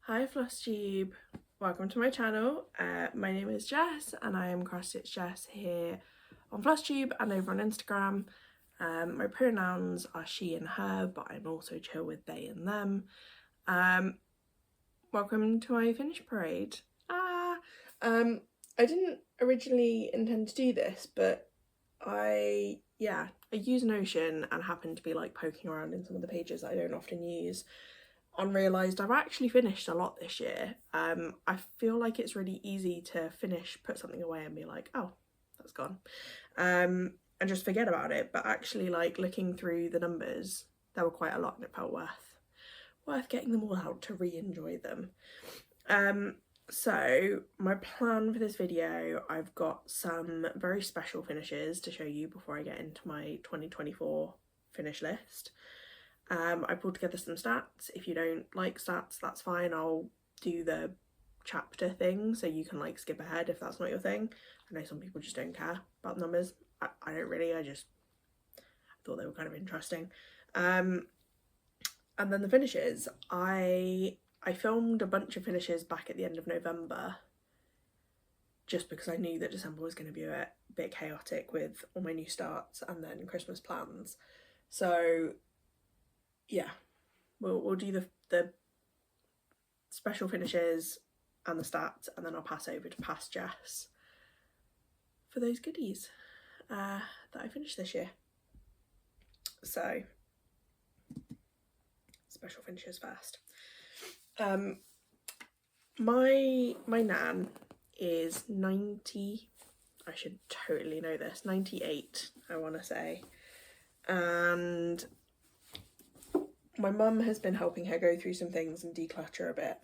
Hi FlossTube, welcome to my channel. My name is Jess and I am Cross Stitch Jess here on FlossTube and over on Instagram. My pronouns are she and her, but I'm also chill with they and them. Welcome to my finish parade. I didn't originally intend to do this, but I use Notion and happened to be like poking around in some of the pages that I don't often use and realised I've actually finished a lot this year. I feel like it's really easy to put something away and be like, oh, that's gone, and just forget about it. But actually, like, looking through the numbers, there were quite a lot and it felt worth getting them all out to re-enjoy them. So my plan for this video, I've got some very special finishes to show you before I get into my 2024 finish list. I pulled together some stats. If you don't like stats, that's fine. I'll do the chapter thing so you can like skip ahead if that's not your thing. I know some people just don't care about numbers. I don't really. I thought they were kind of interesting. And then the finishes. I filmed a bunch of finishes back at the end of November just because I knew that December was going to be a bit chaotic with all my new starts and then Christmas plans. So yeah, we'll do the special finishes and the stats, and then I'll pass over to Past Jess for those goodies that I finished this year. So special finishes first. My nan is 90, I should totally know this, 98 I want to say, and my mum has been helping her go through some things and declutter a bit,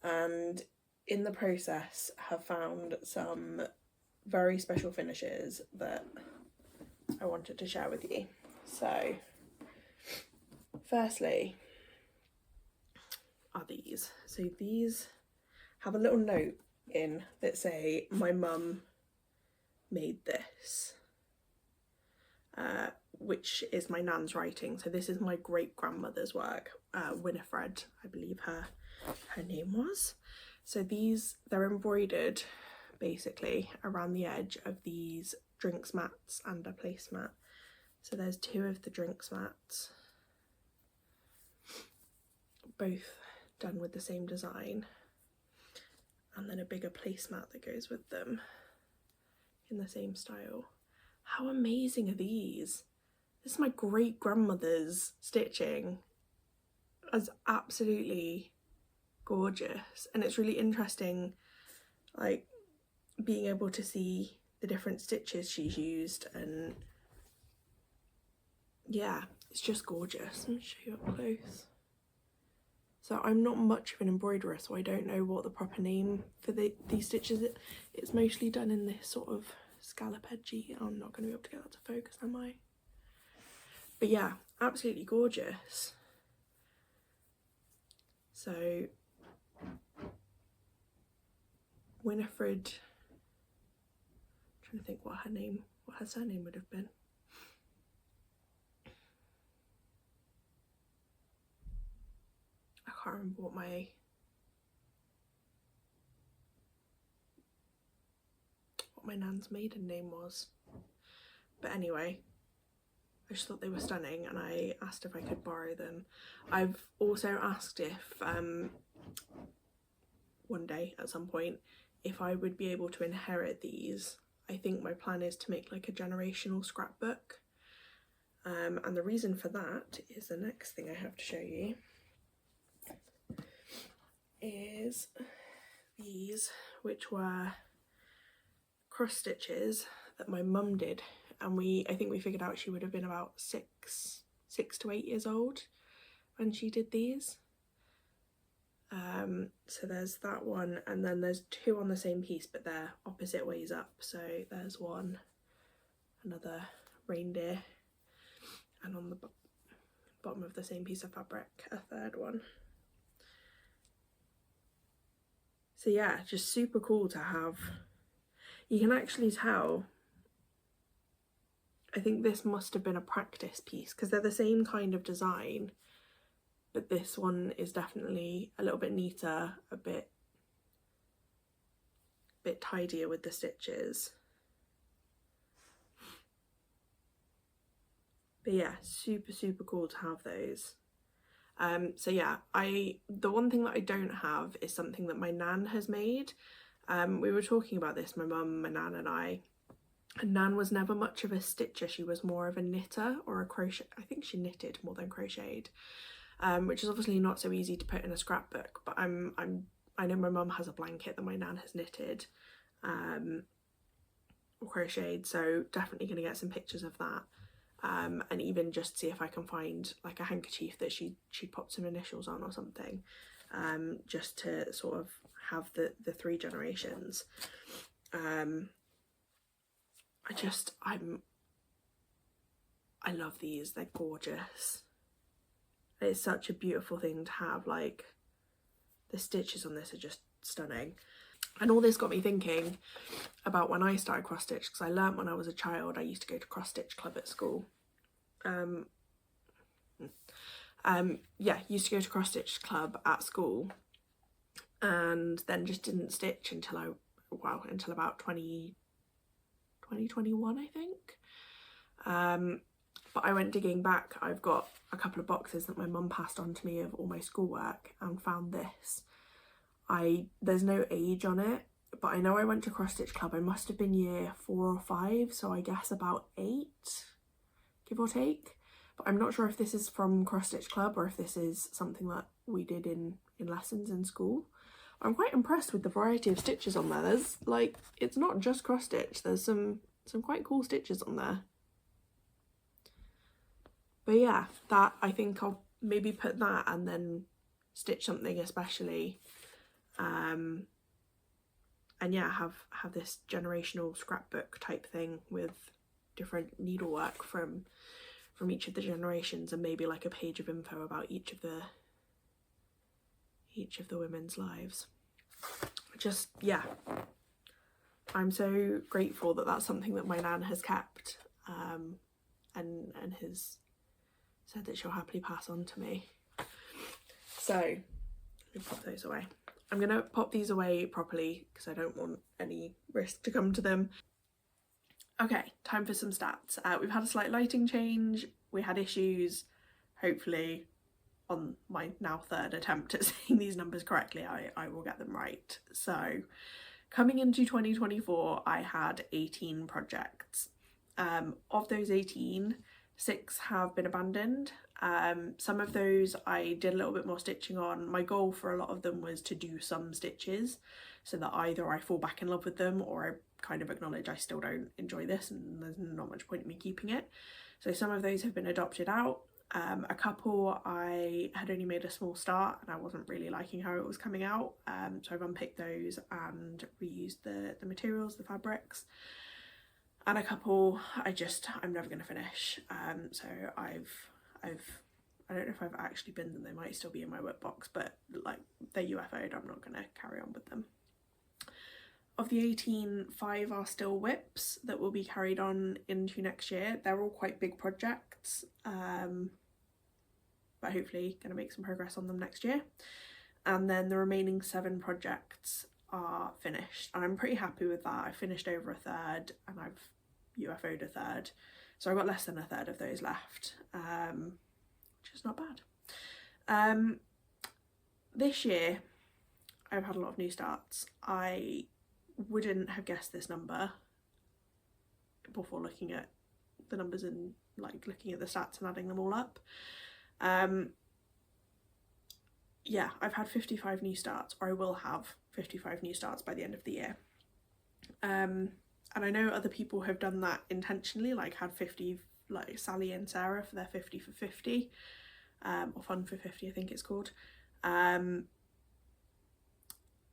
and in the process have found some very special finishes that I wanted to share with you. So firstly are these. So these have a little note in that say my mum made this, which is my nan's writing. So this is my great grandmother's work, Winifred, I believe her name was. So they're embroidered basically around the edge of these drinks mats and a placemat. So there's two of the drinks mats, both done with the same design, and then a bigger placemat that goes with them in the same style. How amazing are these? This is my great grandmother's stitching. It's absolutely gorgeous, and it's really interesting like being able to see the different stitches she's used, and yeah, it's just gorgeous. Let me show you up close. So I'm not much of an embroiderer, so I don't know what the proper name for these stitches is. It's mostly done in this sort of scallop edgy. I'm not going to be able to get that to focus, am I? But yeah, absolutely gorgeous. So Winifred, I'm trying to think what her surname would have been. I can't remember what my nan's maiden name was. But anyway, I just thought they were stunning and I asked if I could borrow them. I've also asked if one day at some point if I would be able to inherit these. I think my plan is to make like a generational scrapbook, and the reason for that is the next thing I have to show you is these, which were cross stitches that my mum did, and I think we figured out she would have been about 6 to 8 years old when she did these. So there's that one, and then there's two on the same piece but they're opposite ways up. So there's one, another reindeer, and on the bottom of the same piece of fabric a third one. So yeah, just super cool to have. You can actually tell, I think this must have been a practice piece because they're the same kind of design, but this one is definitely a little bit neater, a bit tidier with the stitches. But yeah, super cool to have those. So yeah, the one thing that I don't have is something that my nan has made. We were talking about this, my mum, my nan and I. And Nan was never much of a stitcher. She was more of a knitter or a crochet. I think she knitted more than crocheted, which is obviously not so easy to put in a scrapbook. But I know my mum has a blanket that my nan has knitted, or crocheted. So definitely going to get some pictures of that, and even just see if I can find like a handkerchief that she popped some initials on or something, just to sort of have the three generations. I love these, they're gorgeous. It's such a beautiful thing to have, like the stitches on this are just stunning. And all this got me thinking about when I started cross stitch, because I learnt when I was a child. I used to go to cross stitch club at school. Used to go to cross stitch club at school, and then just didn't stitch until about 2021, I think. But I went digging back. I've got a couple of boxes that my mum passed on to me of all my schoolwork, and found this. There's no age on it, but I know I went to cross stitch club. I must have been year 4 or 5, so I guess about 8, give or take. But I'm not sure if this is from cross stitch club or if this is something that we did in lessons in school. I'm quite impressed with the variety of stitches on there. There's like, it's not just cross stitch, there's some quite cool stitches on there. But yeah, that, I think I'll maybe put that and then stitch something especially, and yeah, have this generational scrapbook type thing with different needlework from each of the generations, and maybe like a page of info about each of the women's lives. Just, yeah, I'm so grateful that that's something that my nan has kept, and has said that she'll happily pass on to me. So let me pop those away. I'm gonna pop these away properly because I don't want any risk to come to them. Okay, time for some stats. We've had a slight lighting change. We had issues. Hopefully on my now 3rd attempt at saying these numbers correctly, I will get them right. So coming into 2024, I had 18 projects. Of those 18, 6 have been abandoned. Some of those I did a little bit more stitching on. My goal for a lot of them was to do some stitches so that either I fall back in love with them or I kind of acknowledge I still don't enjoy this and there's not much point in me keeping it. So some of those have been adopted out. A couple I had only made a small start and I wasn't really liking how it was coming out, so I've unpicked those and reused the materials, the fabrics. And a couple I'm never going to finish, so I don't know if I've actually binned them. They might still be in my work box, but like they're UFO'd, I'm not going to carry on with them. Of the 18, 5 are still whips that will be carried on into next year. They're all quite big projects, but hopefully going to make some progress on them next year. And then the remaining 7 projects are finished, and I'm pretty happy with that. I finished over a third and I've UFO'd a third, so I've got less than a third of those left, which is not bad. This year I've had a lot of new starts. I wouldn't have guessed this number before looking at the numbers and like looking at the stats and adding them all up. Yeah, I've had 55 new starts, or I will have 55 new starts by the end of the year. And I know other people have done that intentionally, like had 50, like Sally and Sarah for their 50 for 50, or Fun for 50 I think it's called. And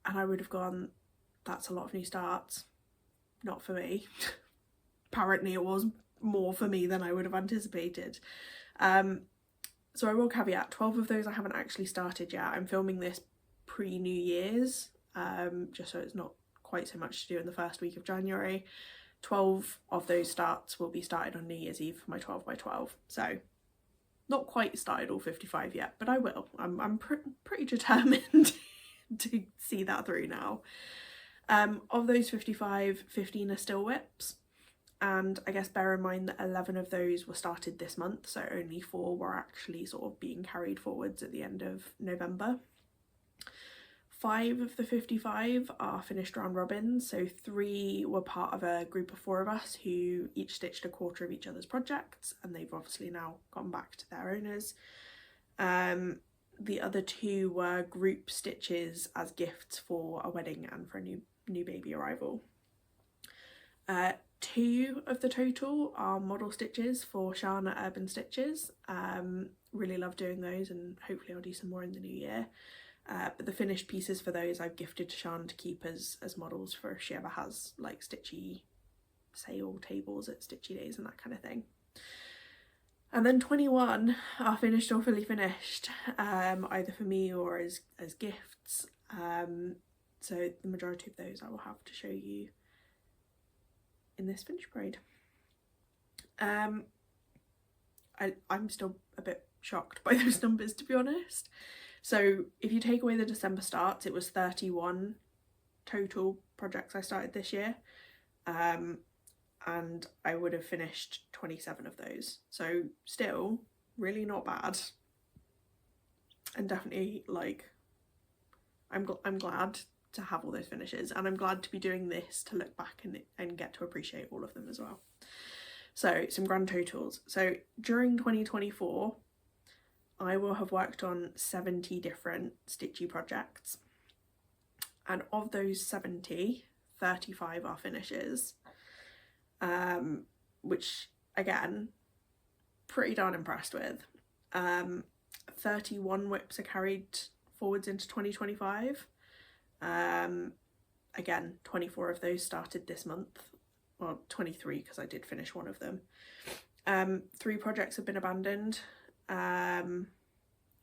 I would have gone, that's a lot of new starts. Not for me. Apparently it was more for me than I would have anticipated. So I will caveat, 12 of those I haven't actually started yet. I'm filming this pre-New Year's, just so it's not quite so much to do in the first week of January. 12 of those starts will be started on New Year's Eve for my 12 by 12. So not quite started all 55 yet, but I will. I'm pretty determined to see that through now. Of those 55, 15 are still whips, and I guess bear in mind that 11 of those were started this month, so only 4 were actually sort of being carried forwards at the end of November. 5 of the 55 are finished round robins, so 3 were part of a group of 4 of us who each stitched a quarter of each other's projects, and they've obviously now gone back to their owners. The other 2 were group stitches as gifts for a wedding and for a new baby arrival. 2 of the total are model stitches for Sian at Urban Stitches. Really love doing those, and hopefully I'll do some more in the new year. But the finished pieces for those I've gifted to Sian to keep as models for if she ever has like stitchy sale tables at Stitchy Days and that kind of thing. And then 21 are finished or fully finished, either for me or as gifts. So the majority of those I will have to show you in this finish parade. I'm still a bit shocked by those numbers, to be honest. So if you take away the December starts, it was 31 total projects I started this year, and I would have finished 27 of those. So still really not bad, and definitely like I'm glad to have all those finishes, and I'm glad to be doing this to look back and get to appreciate all of them as well. So some grand totals. So during 2024 I will have worked on 70 different stitchy projects, and of those 70, 35 are finishes, which again, pretty darn impressed with. 31 whips are carried forwards into 2025. Again, 24 of those started this month, well 23 because I did finish one of them. 3 projects have been abandoned,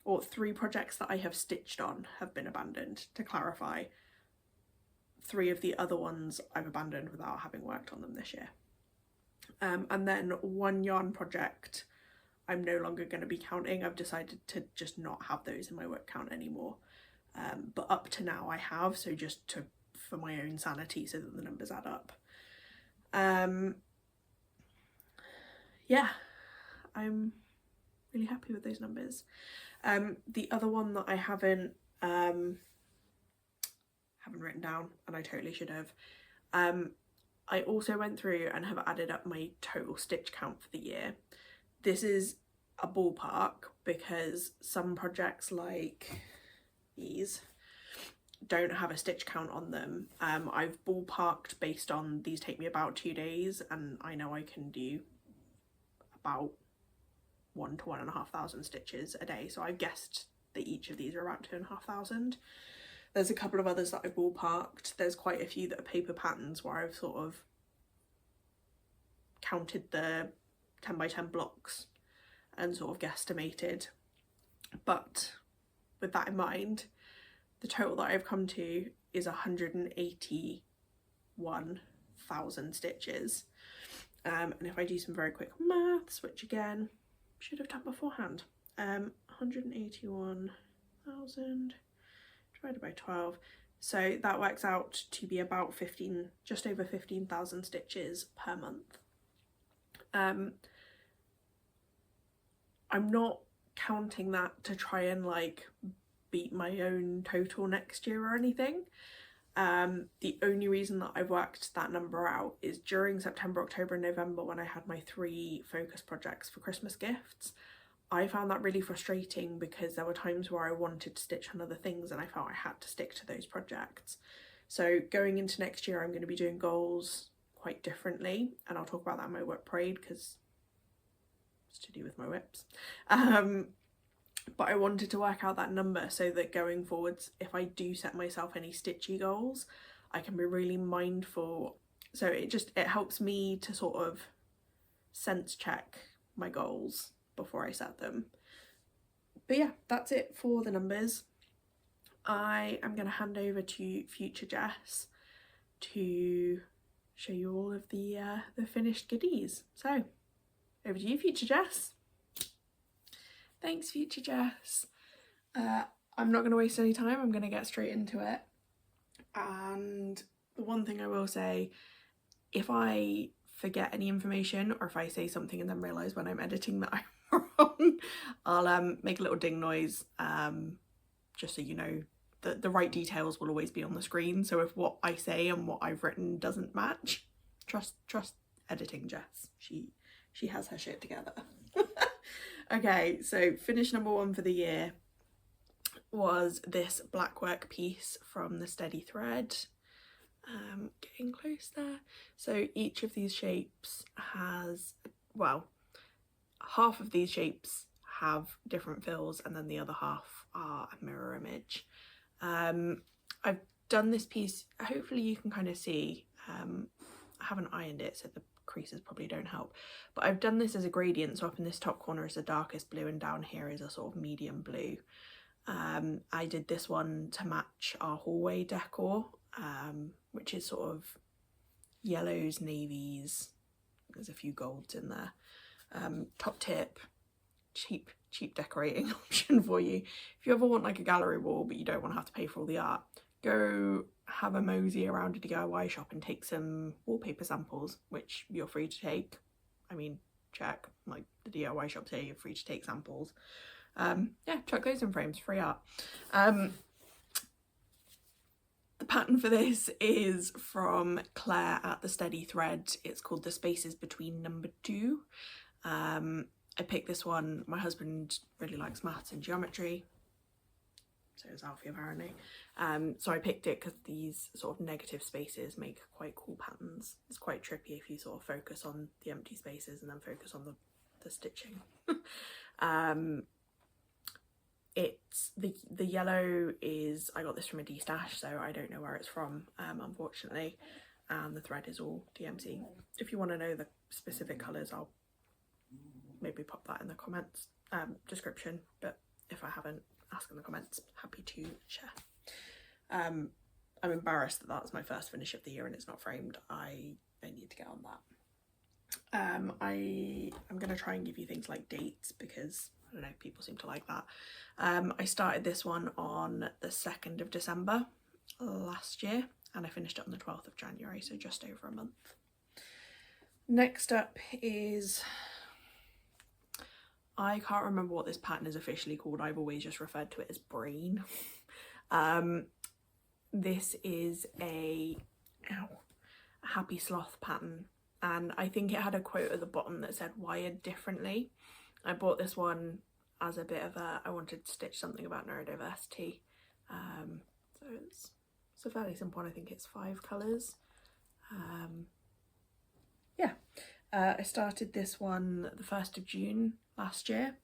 or 3 projects that I have stitched on have been abandoned, to clarify. 3 of the other ones I've abandoned without having worked on them this year. And then 1 yarn project I'm no longer going to be counting. I've decided to just not have those in my work count anymore. But up to now I have, so just for my own sanity, so that the numbers add up. Yeah, I'm really happy with those numbers. The other one that I haven't written down, and I totally should have, I also went through and have added up my total stitch count for the year. This is a ballpark because some projects like these don't have a stitch count on them. I've ballparked based on these take me about 2 days, and I know I can do about 1 to 1,500 stitches a day, so I've guessed that each of these are about 2,500. There's a couple of others that I've ballparked. There's quite a few that are paper patterns where I've sort of counted the 10 by 10 blocks and sort of guesstimated. But with that in mind, the total that I've come to is 181,000 stitches. And if I do some very quick maths, which again should have done beforehand, 181,000 divided by 12, so that works out to be about just over 15,000 stitches per month. I'm not counting that to try and like beat my own total next year or anything. The only reason that I've worked that number out is during September, October and November, when I had my 3 focus projects for Christmas gifts. I found that really frustrating because there were times where I wanted to stitch on other things and I felt I had to stick to those projects. So going into next year, I'm going to be doing goals quite differently, and I'll talk about that in my whip parade because it's to do with my whips. But I wanted to work out that number so that going forwards, if I do set myself any stitchy goals, I can be really mindful. So it helps me to sort of sense check my goals before I set them. But yeah, that's it for the numbers. I am going to hand over to future Jess to show you all of the finished goodies. So over to you, future Jess. Thanks, future Jess. I'm not going to waste any time, I'm going to get straight into it. And the one thing I will say, if I forget any information or if I say something and then realise when I'm editing that I'm wrong, I'll make a little ding noise, just so you know that the right details will always be on the screen. So if what I say and what I've written doesn't match, trust editing Jess. She has her shit together. Okay, so finish number 1 for the year was this blackwork piece from the Steady Thread. Getting close there. So each of these shapes has, well, half of these shapes have different fills and then the other half are a mirror image. I've done this piece, hopefully you can kind of see, I haven't ironed it so the creases probably don't help, but I've done this as a gradient, so up in this top corner is the darkest blue and down here is a sort of medium blue. I did this one to match our hallway decor, which is sort of yellows, navies, there's a few golds in there. Top tip, cheap decorating option for you. If you ever want like a gallery wall but you don't want to have to pay for all the art, go have a mosey around a DIY shop and take some wallpaper samples, which you're free to take. I mean, check, like the DIY shops here, you're free to take samples. Yeah, chuck those in frames, free art. The pattern for this is from Claire at the Steady Thread. It's called The Spaces Between number 2. I picked this one, my husband really likes maths and geometry, so does Alfie apparently, so I picked it because these sort of negative spaces make quite cool patterns. It's quite trippy if you sort of focus on the empty spaces and then focus on the stitching. It's the yellow is, I got this from a D-stash, so I don't know where it's from, unfortunately, and the thread is all DMC. If you want to know the specific colours, I'll maybe pop that in the comments description, but if I haven't, ask in the comments, happy to share. I'm embarrassed that that's my first finish of the year and it's not framed. I need to get on that. I'm gonna try and give you things like dates because I don't know, people seem to like that. I started this one on the 2nd of December last year and I finished it on the 12th of January, so just over a month. Next up is, I can't remember what this pattern is officially called, I've always just referred to it as Brain. This is a Happy Sloth pattern, and I think it had a quote at the bottom that said wired differently. I bought this one as a bit of I wanted to stitch something about neurodiversity. So it's a fairly simple one, I think it's 5 colours. Yeah. I started this one the 1st of June last year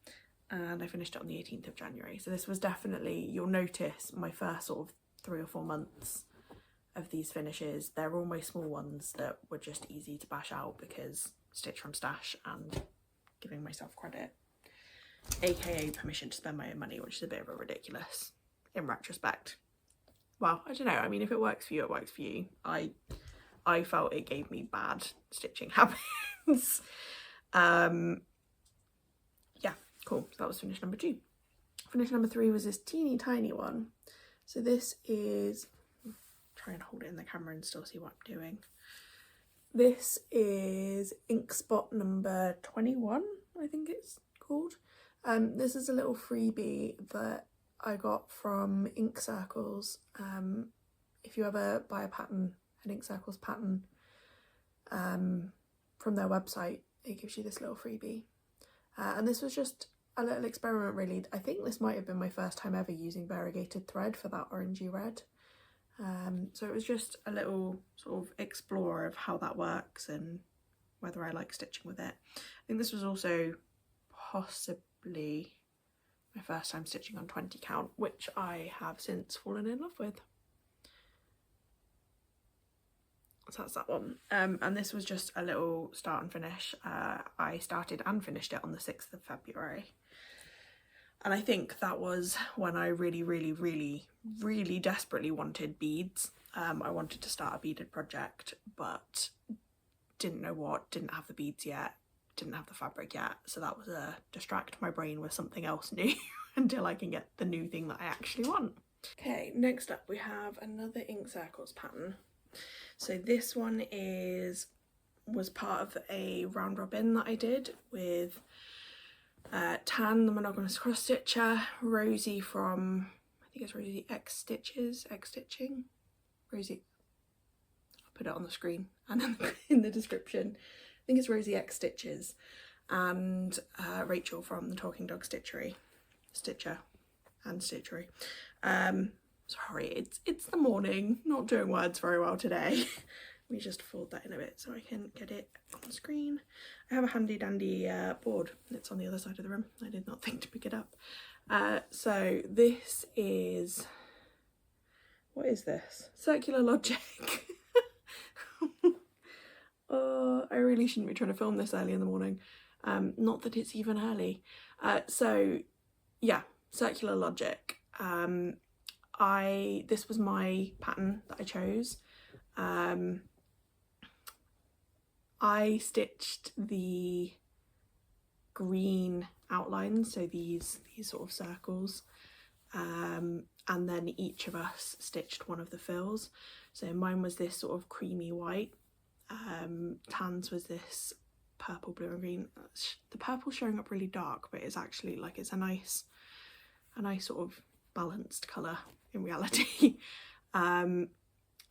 and I finished it on the 18th of January. So this was definitely, you'll notice my first sort of 3 or 4 months of these finishes, they're all my small ones that were just easy to bash out because stitch from stash and giving myself credit, aka permission to spend my own money, which is a bit of a ridiculous in retrospect. Well, I don't know, I mean, if it works for you, it works for you. I felt it gave me bad stitching habits. Yeah, cool. So that was finish number 2. Finish number 3 was this teeny tiny one. So this is, try and hold it in the camera and still see what I'm doing. This is ink spot number 21, I think it's called. This is a little freebie that I got from Ink Circles. If you ever buy a pattern, an Ink Circles pattern, from their website, it gives you this little freebie. And this was just a little experiment really. I think this might have been my first time ever using variegated thread for that orangey red. So it was just a little sort of explore of how that works and whether I like stitching with it. I think this was also possibly my first time stitching on 20 count, which I have since fallen in love with. So that's that one. And this was just a little start and finish. I started and finished it on the 6th of February. And I think that was when I really desperately wanted beads. I wanted to start a beaded project, but didn't know what, didn't have the beads yet, didn't have the fabric yet, so that was a distract my brain with something else new until I can get the new thing that I actually want. Okay, next up we have another ink circles pattern. So this one was part of a round robin that I did with Tan, the monogamous cross stitcher, Rosie from, I think it's Rosie X Stitching, Rosie, I'll put it on the screen and then in the description. I think it's Rosie X Stitches, and Rachel from the Talking Dog Stitcher and Stitchery. Sorry, it's the morning, not doing words very well today. Let me just fold that in a bit so I can get it on the screen. I have a handy dandy board. It's on the other side of the room. I did not think to pick it up. So this is, what is this? Circular Logic. I really shouldn't be trying to film this early in the morning. Not that it's even early. So yeah, Circular Logic. This was my pattern that I chose. I stitched the green outlines, so these sort of circles, and then each of us stitched one of the fills. So mine was this sort of creamy white, Tan's was this purple, blue and green. The purple's showing up really dark, but it's actually like, it's a nice sort of balanced colour in reality.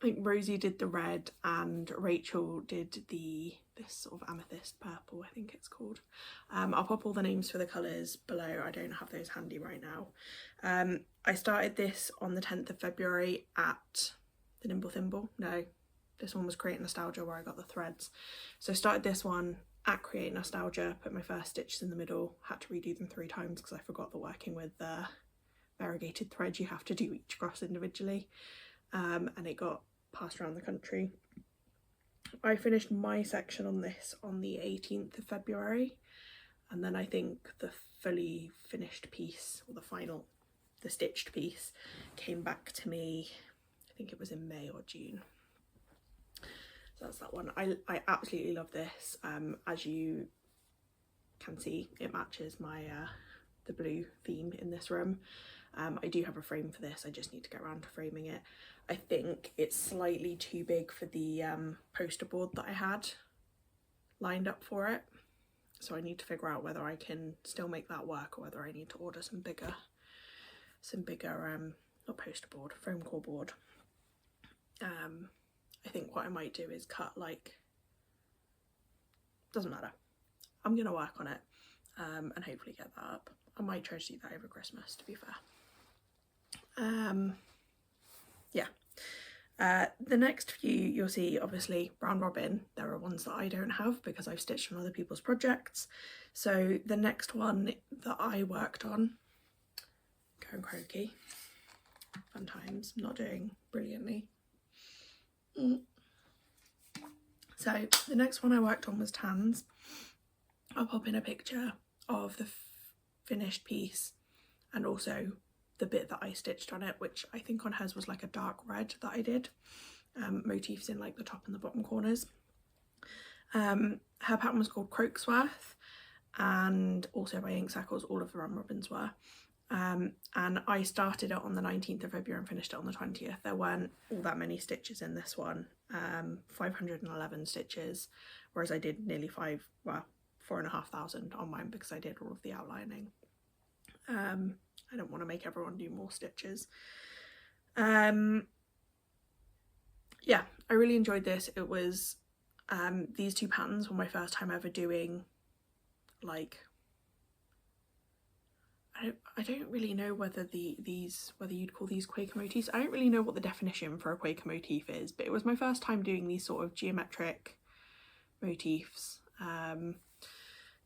I think Rosie did the red and Rachel did this sort of amethyst purple, I think it's called. I'll pop all the names for the colours below. I don't have those handy right now. I started this on the 10th of February at the Nimble Thimble. No, this one was Create Nostalgia where I got the threads. So I started this one at Create Nostalgia, put my first stitches in the middle, had to redo them 3 times because I forgot that working with variegated thread you have to do each cross individually. And it got passed around the country. I finished my section on this on the 18th of February, and then I think the fully finished piece, or the stitched piece, came back to me, I think it was in May or June. So that's that one. I absolutely love this. As you can see, it matches my the blue theme in this room. I do have a frame for this, I just need to get around to framing it. I think it's slightly too big for the poster board that I had lined up for it, so I need to figure out whether I can still make that work or whether I need to order some bigger not poster board, foam core board. I think what I might do is cut, like, doesn't matter, I'm gonna work on it and hopefully get that up. I might try to do that over Christmas, to be fair. Yeah. The next few you'll see, obviously, round robin. There are ones that I don't have because I've stitched on other people's projects. So the next one that I worked on, going croaky, fun times, not doing brilliantly. So the next one I worked on was Tan's. I'll pop in a picture of the finished piece and also the bit that I stitched on it, which I think on hers was like a dark red that I did, motifs in like the top and the bottom corners. Her pattern was called Croaksworth, and also by Ink Circles, all of the round robins were. And I started it on the 19th of February and finished it on the 20th. There weren't all that many stitches in this one, 511 stitches, whereas I did nearly 4,500 on mine because I did all of the outlining. I don't want to make everyone do more stitches. Yeah, I really enjoyed this. It was, these two patterns were my first time ever doing, like, I don't really know whether whether you'd call these Quaker motifs. I don't really know what the definition for a Quaker motif is, but it was my first time doing these sort of geometric motifs.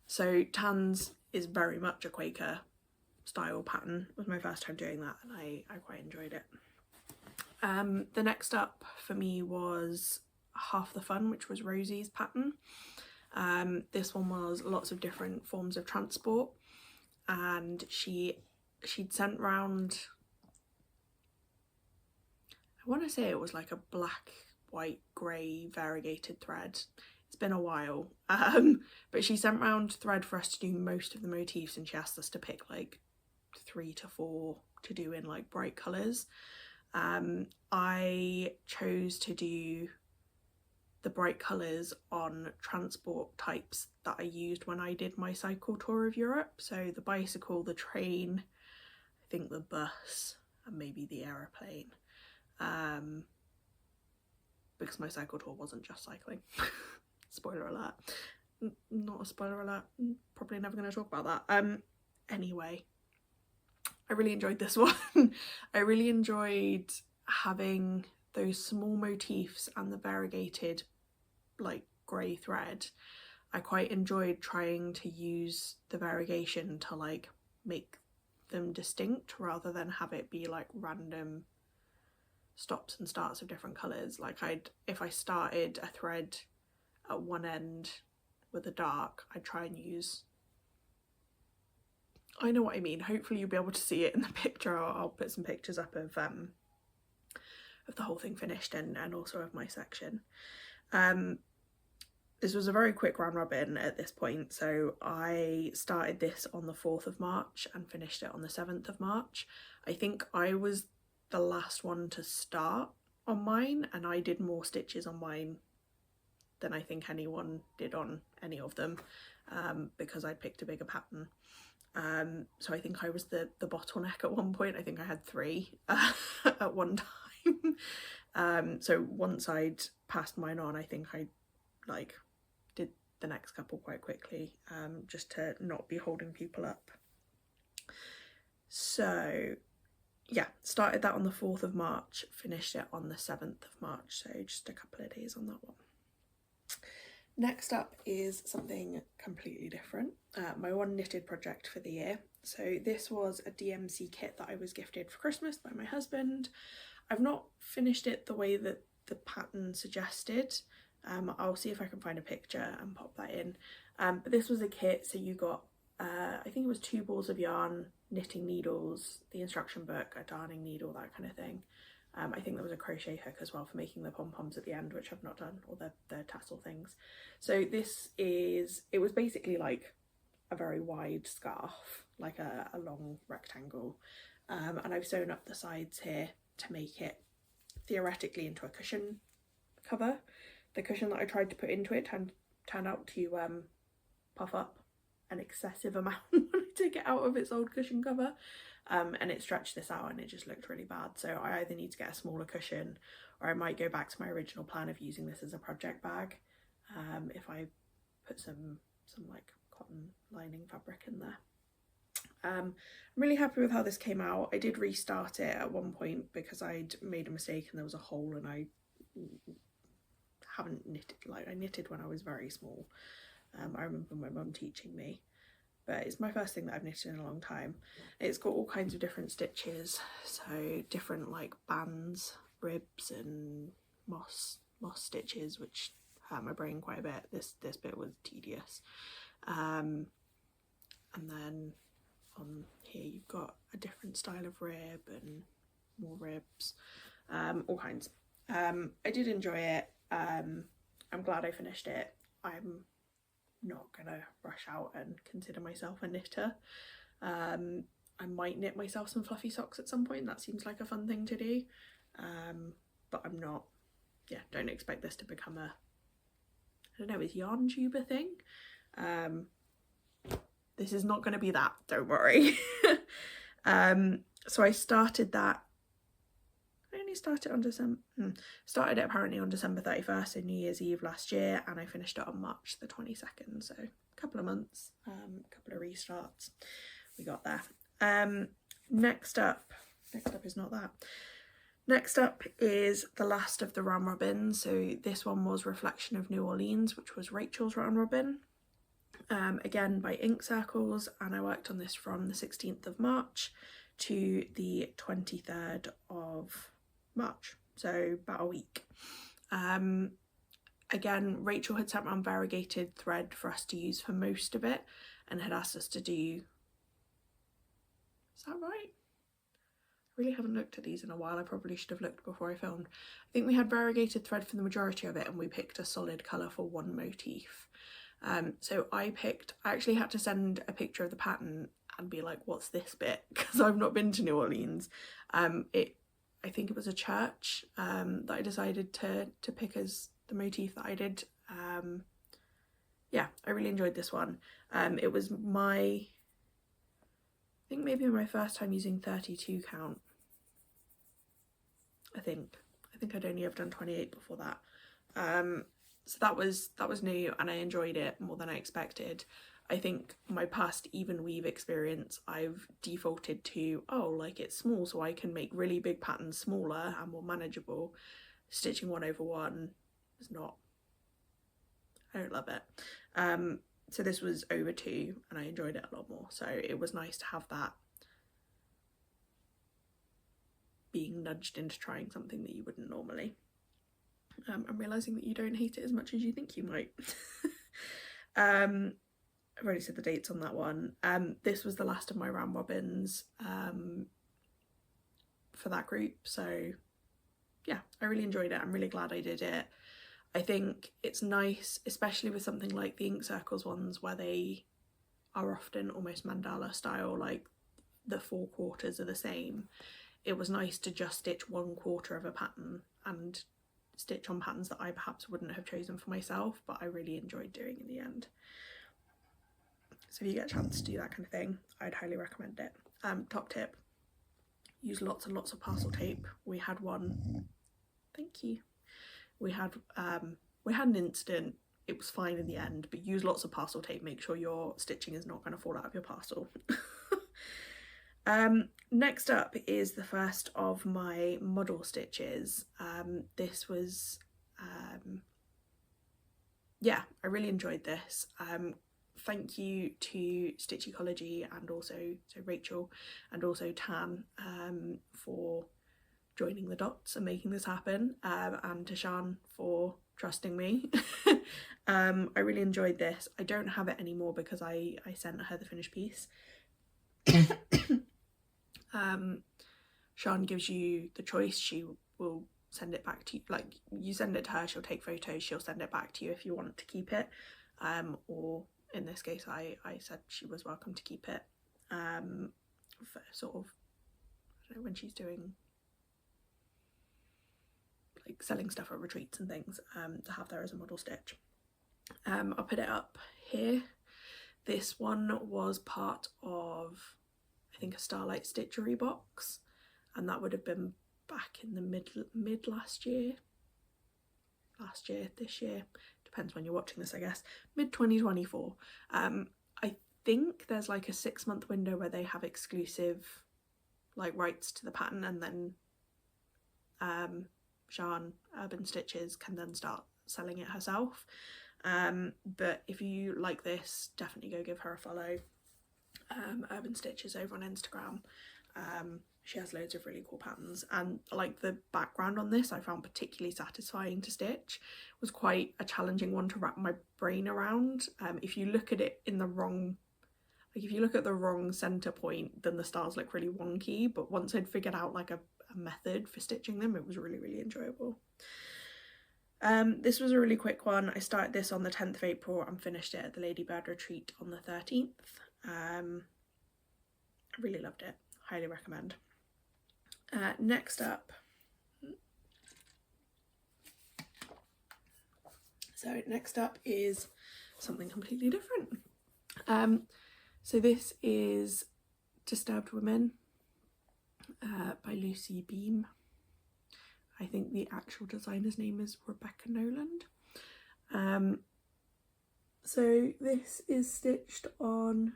So Tan's is very much a Quaker style pattern. It was my first time doing that, and I quite enjoyed it. The next up for me was Half the Fun, which was Rosie's pattern. This one was lots of different forms of transport, and she'd sent round, I want to say it was like a black, white, grey variegated thread. It's been a while. But she sent round thread for us to do most of the motifs, and she asked us to pick like 3 to 4 to do in like bright colours. I chose to do the bright colours on transport types that I used when I did my cycle tour of Europe. So the bicycle, the train, I think the bus, and maybe the aeroplane. Because my cycle tour wasn't just cycling. Spoiler alert. Not a spoiler alert. Probably never going to talk about that. Anyway, I really enjoyed this one. I really enjoyed having those small motifs and the variegated like grey thread. I quite enjoyed trying to use the variegation to like make them distinct rather than have it be like random stops and starts of different colours. Like if I started a thread at one end with a dark, I'd try and use, I know what I mean, hopefully you'll be able to see it in the picture. I'll put some pictures up of the whole thing finished and also of my section. This was a very quick round robin at this point, so I started this on the 4th of March and finished it on the 7th of March. I think I was the last one to start on mine, and I did more stitches on mine than I think anyone did on any of them, because I picked a bigger pattern. So I think I was the bottleneck at one point. I think I had 3 at one time. So once I'd passed mine on, I think I like did the next couple quite quickly, just to not be holding people up. So yeah, started that on the 4th of March, finished it on the 7th of March, so just a couple of days on that one. Next up is something completely different, my one knitted project for the year. So this was a DMC kit that I was gifted for Christmas by my husband. I've not finished it the way that the pattern suggested. I'll see if I can find a picture and pop that in. But this was a kit, so you got, I think it was 2 balls of yarn, knitting needles, the instruction book, a darning needle, that kind of thing. I think there was a crochet hook as well for making the pom-poms at the end, which I've not done, or the tassel things. So this is, it was basically like a very wide scarf, like a long rectangle. And I've sewn up the sides here to make it theoretically into a cushion cover. The cushion that I tried to put into it turned out to puff up an excessive amount to get out of its old cushion cover, and it stretched this out and it just looked really bad. So I either need to get a smaller cushion, or I might go back to my original plan of using this as a project bag, if I put some like cotton lining fabric in there. I'm really happy with how this came out. I did restart it at one point because I'd made a mistake and there was a hole, and I haven't knitted, like I knitted when I was very small. I remember my mum teaching me, but it's my first thing that I've knitted in a long time. It's got all kinds of different stitches, so different like bands, ribs and moss stitches, which hurt my brain quite a bit. This bit was tedious. And then on here you've got a different style of rib and more ribs, all kinds. I did enjoy it. I'm glad I finished it. I'm not gonna rush out and consider myself a knitter. I might knit myself some fluffy socks at some point. That seems like a fun thing to do, but I'm not, yeah, don't expect this to become a, I don't know, is yarn tube a thing? This is not going to be that, don't worry. So I started that, I only started on started it apparently on December 31st, so New Year's Eve last year, and I finished it on March the 22nd, so a couple of months, a couple of restarts, we got there. Next up is not that. Next up is the last of the round robins. So this one was Reflection of New Orleans, which was Rachel's round robin, again by Ink Circles, and I worked on this from the 16th of March to the 23rd of March, so about a week. Again, Rachel had sent around variegated thread for us to use for most of it, and had asked us to do, is that right? really haven't looked at these in a while. I probably should have looked before I filmed. I think we had variegated thread for the majority of it, and we picked a solid colour for one motif. So I actually had to send a picture of the pattern and be like, what's this bit? Because I've not been to New Orleans. I think it was a church that I decided to pick as the motif that I did. Yeah, I really enjoyed this one. It was I think maybe my first time using 32 count. I think I'd only ever done 28 before that. So that was new, and I enjoyed it more than I expected. I think my past even weave experience, I've defaulted to, oh, like it's small, so I can make really big patterns smaller and more manageable. Stitching 1/1 is not, I don't love it. So this was over 2 and I enjoyed it a lot more. So it was nice to have that being nudged into trying something that you wouldn't normally. I'm realising that you don't hate it as much as you think you might. I've already said the dates on that one. This was the last of my round robins for that group, so yeah, I really enjoyed it. I'm really glad I did it. I think it's nice, especially with something like the Ink Circles ones, where they are often almost mandala style, like the 4 quarters are the same. It was nice to just stitch 1/4 of a pattern and stitch on patterns that I perhaps wouldn't have chosen for myself, but I really enjoyed doing in the end. So if you get a chance to do that kind of thing, I'd highly recommend it. Top tip, use lots and lots of parcel tape. We had one, thank you. We had an incident, it was fine in the end, but use lots of parcel tape. Make sure your stitching is not going to fall out of your parcel. Next up is the first of my model stitches. This was, yeah, I really enjoyed this. Thank you to Stitch Ecology and also Rachel and also Tan for joining the dots and making this happen, and to Shan for trusting me. I really enjoyed this. I don't have it anymore because I sent her the finished piece. Shan gives you the choice. She will send it back to you, like you send it to her, she'll take photos, she'll send it back to you if you want to keep it, or in this case I said she was welcome to keep it, for sort of, I don't know, when she's doing like selling stuff at retreats and things, to have there as a model stitch. I'll put it up here. This one was part of, I think, a Starlight Stitchery box, and that would have been back in the mid last year, this year, depends when you're watching this, I guess, mid 2024. I think there's like a 6-month window where they have exclusive like rights to the pattern, and then Shan Urban Stitches can then start selling it herself. But if you like this, definitely go give her a follow. Urban Stitches over on Instagram. She has loads of really cool patterns, and like the background on this I found particularly satisfying to stitch. It was quite a challenging one to wrap my brain around. If you look at it in the wrong, like if you look at the wrong center point, then the stars look really wonky, but once I'd figured out like a method for stitching them, it was really enjoyable. This was a really quick one. I started this on the 10th of April and finished it at the Ladybird retreat on the 13th. I really loved it, highly recommend. Next up, is something completely different. So this is Disturbed Women by Lucy Beam. I think the actual designer's name is Rebecca Noland. So this is stitched on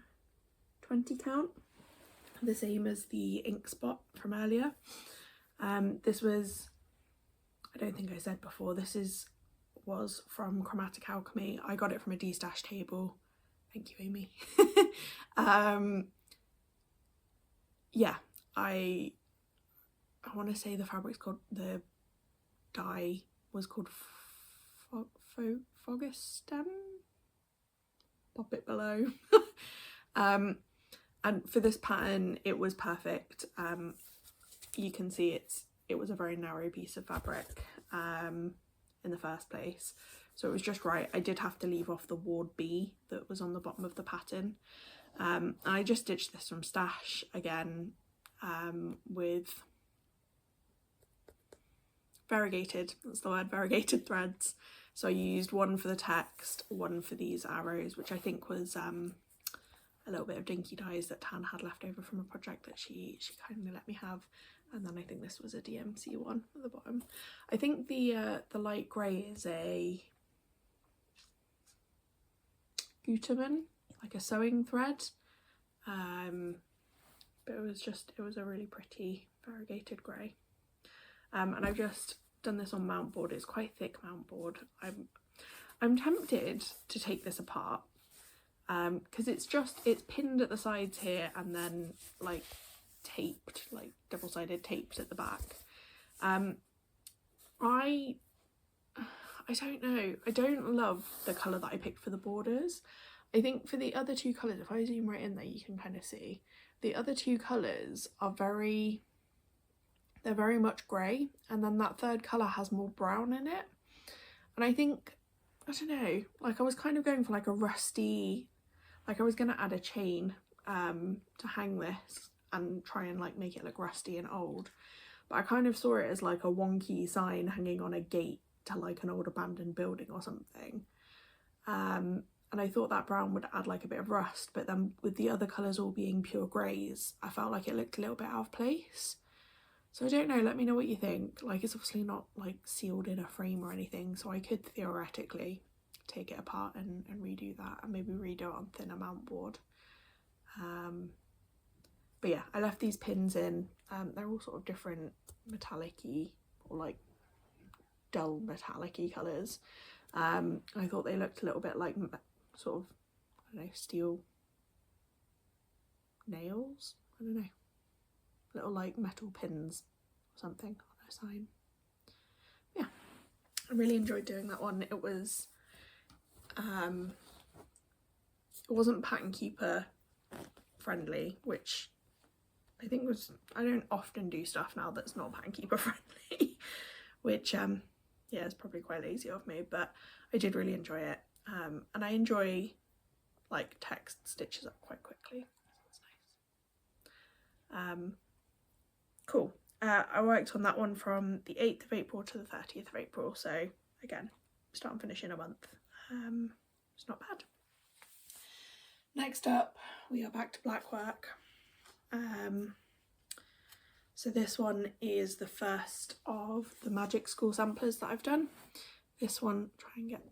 20 count, the same as the ink spot from earlier. This was, I don't think I said before, this was from Chromatic Alchemy. I got it from a D-stash table. Thank you, Amy. Yeah, I want to say the fabric's called, the dye was called Fogostem. Pop it below. And for this pattern it was perfect. you can see it was a very narrow piece of fabric in the first place, so it was just right. I did have to leave off the ward B that was on the bottom of the pattern. I just stitched this from Stash again with variegated, that's the word, variegated threads. So I used one for the text, one for these arrows, which I think was a little bit of dinky dyes that Tan had left over from a project that she kindly let me have. And then I think this was a DMC one at the bottom. I think the light grey is a Gutermann, like a sewing thread. But it was a really pretty variegated grey. And I've just done this on mount board. It's quite thick mount board. I'm tempted to take this apart because it's pinned at the sides here and then like taped, like double-sided taped at the back. I don't know, I don't love the colour that I picked for the borders. I think for the other two colours, if I zoom right in there, you can kind of see the other two colours are they're very much grey, and then that third colour has more brown in it. And I think, I don't know, like I was kind of going for like a rusty, like I was going to add a chain to hang this and try and like make it look rusty and old. But I kind of saw it as like a wonky sign hanging on a gate to like an old abandoned building or something. And I thought that brown would add like a bit of rust, but then with the other colours all being pure greys, I felt like it looked a little bit out of place. So I don't know, let me know what you think. Like, it's obviously not like sealed in a frame or anything, so I could theoretically take it apart and redo that and maybe redo it on thinner mount board. But yeah, I left these pins in. They're all sort of different metallic-y or like dull metallic-y colours. I thought they looked a little bit like sort of, I don't know, steel nails? I don't know. Little like metal pins or something on a sign. Yeah, I really enjoyed doing that one. It was it wasn't Pattern Keeper friendly, which I think was, I don't often do stuff now that's not Pattern Keeper friendly, which yeah, it's probably quite lazy of me, but I did really enjoy it. And I enjoy like text stitches up quite quickly. That's nice. Cool. I worked on that one from the 8th of April to the 30th of April, so again, start and finish in a month. It's not bad. Next up, we are back to black work. So this one is the first of the Magic School samplers that I've done. This one, try and get,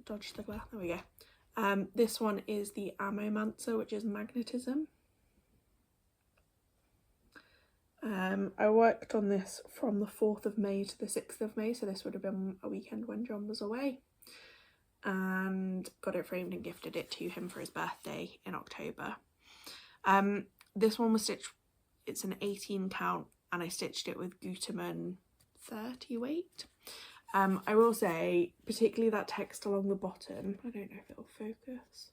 dodge the glare, there we go. This one is the Amomancer, which is magnetism. I worked on this from the 4th of May to the 6th of May, so this would have been a weekend when John was away, and got it framed and gifted it to him for his birthday in October. This one was stitched, it's an 18 count, and I stitched it with Gutermann 30 weight. I will say, particularly that text along the bottom, I don't know if it'll focus,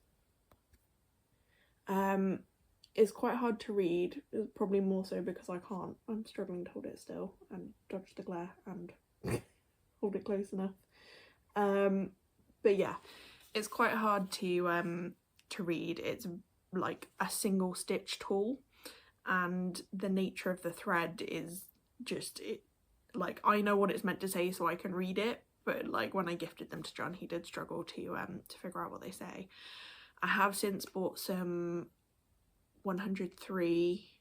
it's quite hard to read, probably more so because I'm struggling to hold it still and dodge the glare and hold it close enough. But yeah, it's quite hard to read. It's like a single stitch tool, and the nature of the thread is just, like, I know what it's meant to say so I can read it, but like when I gifted them to John, he did struggle to figure out what they say. I have since bought some 103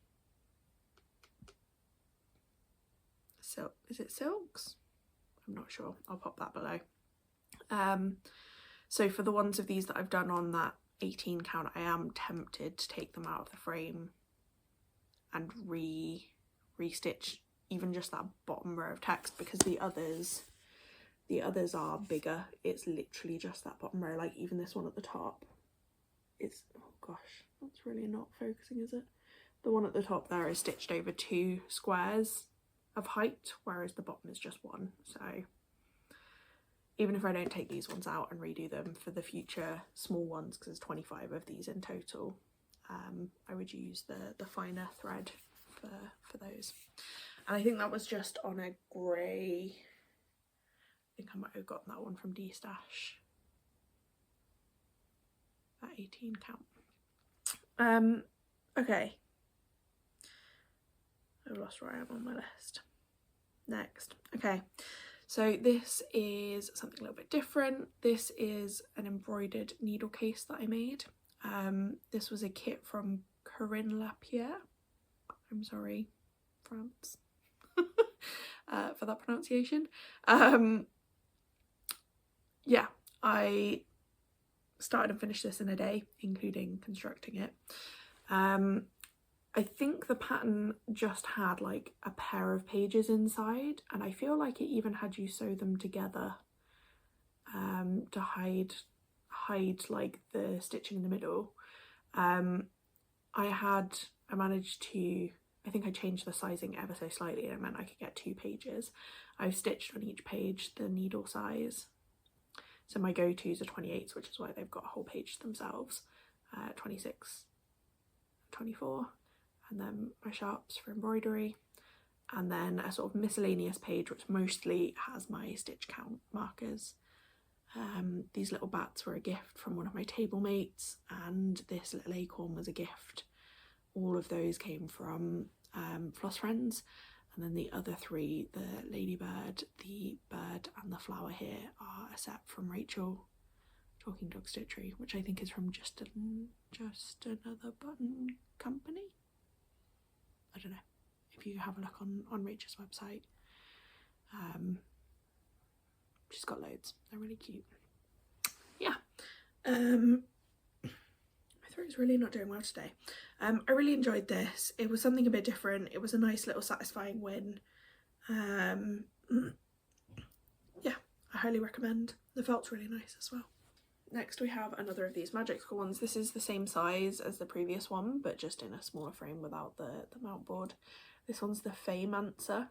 is it silks? I'm not sure, I'll pop that below. So for the ones of these that I've done on that 18 count, I am tempted to take them out of the frame and re-stitch even just that bottom row of text, because the others are bigger. It's literally just that bottom row, like even this one at the top, it's, oh gosh, that's really not focusing, is it? The one at the top there is stitched over 2 squares of height, whereas the bottom is just 1. So even if I don't take these ones out and redo them for the future small ones, because there's 25 of these in total, I would use the finer thread for those. And I think that was just on a grey, I think I might have gotten that one from D-Stash, that 18 count. Okay, I've lost where I am on my list. Next, okay, so this is something a little bit different. This is an embroidered needle case that I made. This was a kit from Corinne Lapierre. I'm sorry, France, for that pronunciation. Yeah, I started and finished this in a day, including constructing it. I think the pattern just had like a pair of pages inside, and I feel like it even had you sew them together to hide like the stitching in the middle. I managed to, I think I changed the sizing ever so slightly, and it meant I could get 2 pages. I've stitched on each page the needle size. So my go-tos are 28s, which is why they've got a whole page themselves, 26, 24, and then my sharps for embroidery, and then a sort of miscellaneous page which mostly has my stitch count markers. These little bats were a gift from one of my table mates, and this little acorn was a gift. All of those came from Floss Friends, and then the other 3, the ladybird, the bird and the flower here, are a set from Rachel Talking Dog Stitchery, which I think is from Just Another Button Company. I don't know, if you have a look on Rachel's website. She's got loads, they're really cute. Yeah, my throat's really not doing well today. I really enjoyed this. It was something a bit different. It was a nice little satisfying win. Yeah, I highly recommend. The felt's really nice as well. Next we have another of these Magical ones. This is the same size as the previous one, but just in a smaller frame without the mount board. This one's the Faymancer.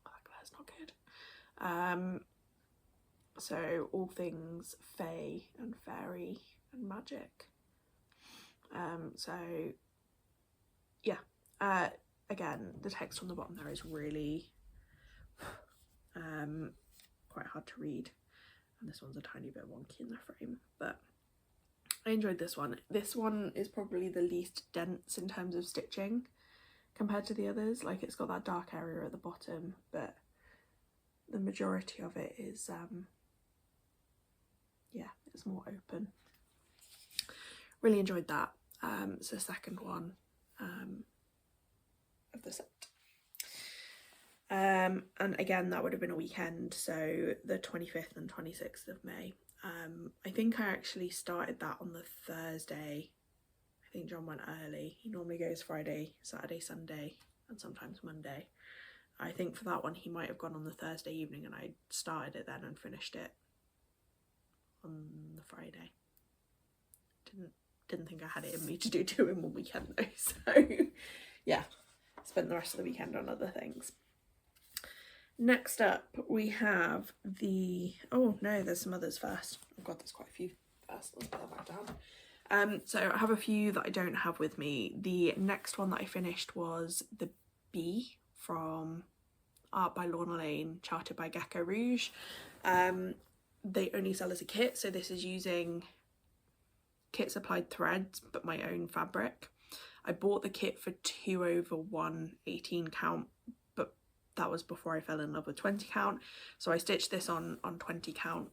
Oh, that glare is not good. So all things fae and fairy and magic. So yeah, again, the text on the bottom there is really quite hard to read, and this one's a tiny bit wonky in the frame, but I enjoyed this one. This one is probably the least dense in terms of stitching compared to the others. Like, it's got that dark area at the bottom, but the majority of it is yeah, it's more open. Really enjoyed that. It's the second one of the set. And again, that would have been a weekend, so the 25th and 26th of May. I think I actually started that on the Thursday. I think John went early. He normally goes Friday, Saturday, Sunday, and sometimes Monday. I think for that one he might have gone on the Thursday evening, and I started it then and finished it on the Friday. Didn't think I had it in me to do 2 in one weekend though, so yeah, spent the rest of the weekend on other things. Next up we have the, oh no, there's some others first. Oh god, there's quite a few first. Let's put that back down. So I have a few that I don't have with me. The next one that I finished was the Bee from Art by Lorna Lane, charted by Gecko Rouge. They only sell as a kit, so this is using kit supplied threads but my own fabric. I bought the kit for 2/1 18 count, but that was before I fell in love with 20 count, so I stitched this on 20 count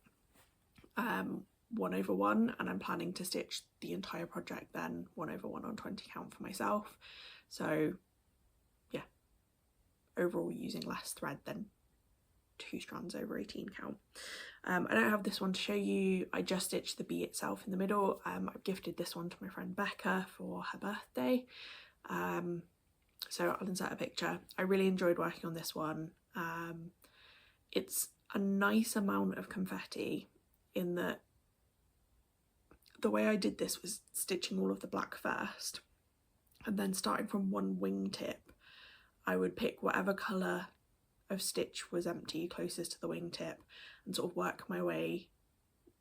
1/1, and I'm planning to stitch the entire project then 1/1 on 20 count for myself. So yeah, overall using less thread than 2 strands over 18 count. I don't have this one to show you. I just stitched the bee itself in the middle. I've gifted this one to my friend Becca for her birthday, so I'll insert a picture. I really enjoyed working on this one. It's a nice amount of confetti in that the way I did this was stitching all of the black first, and then starting from one wingtip I would pick whatever colour of stitch was empty closest to the wingtip and sort of work my way,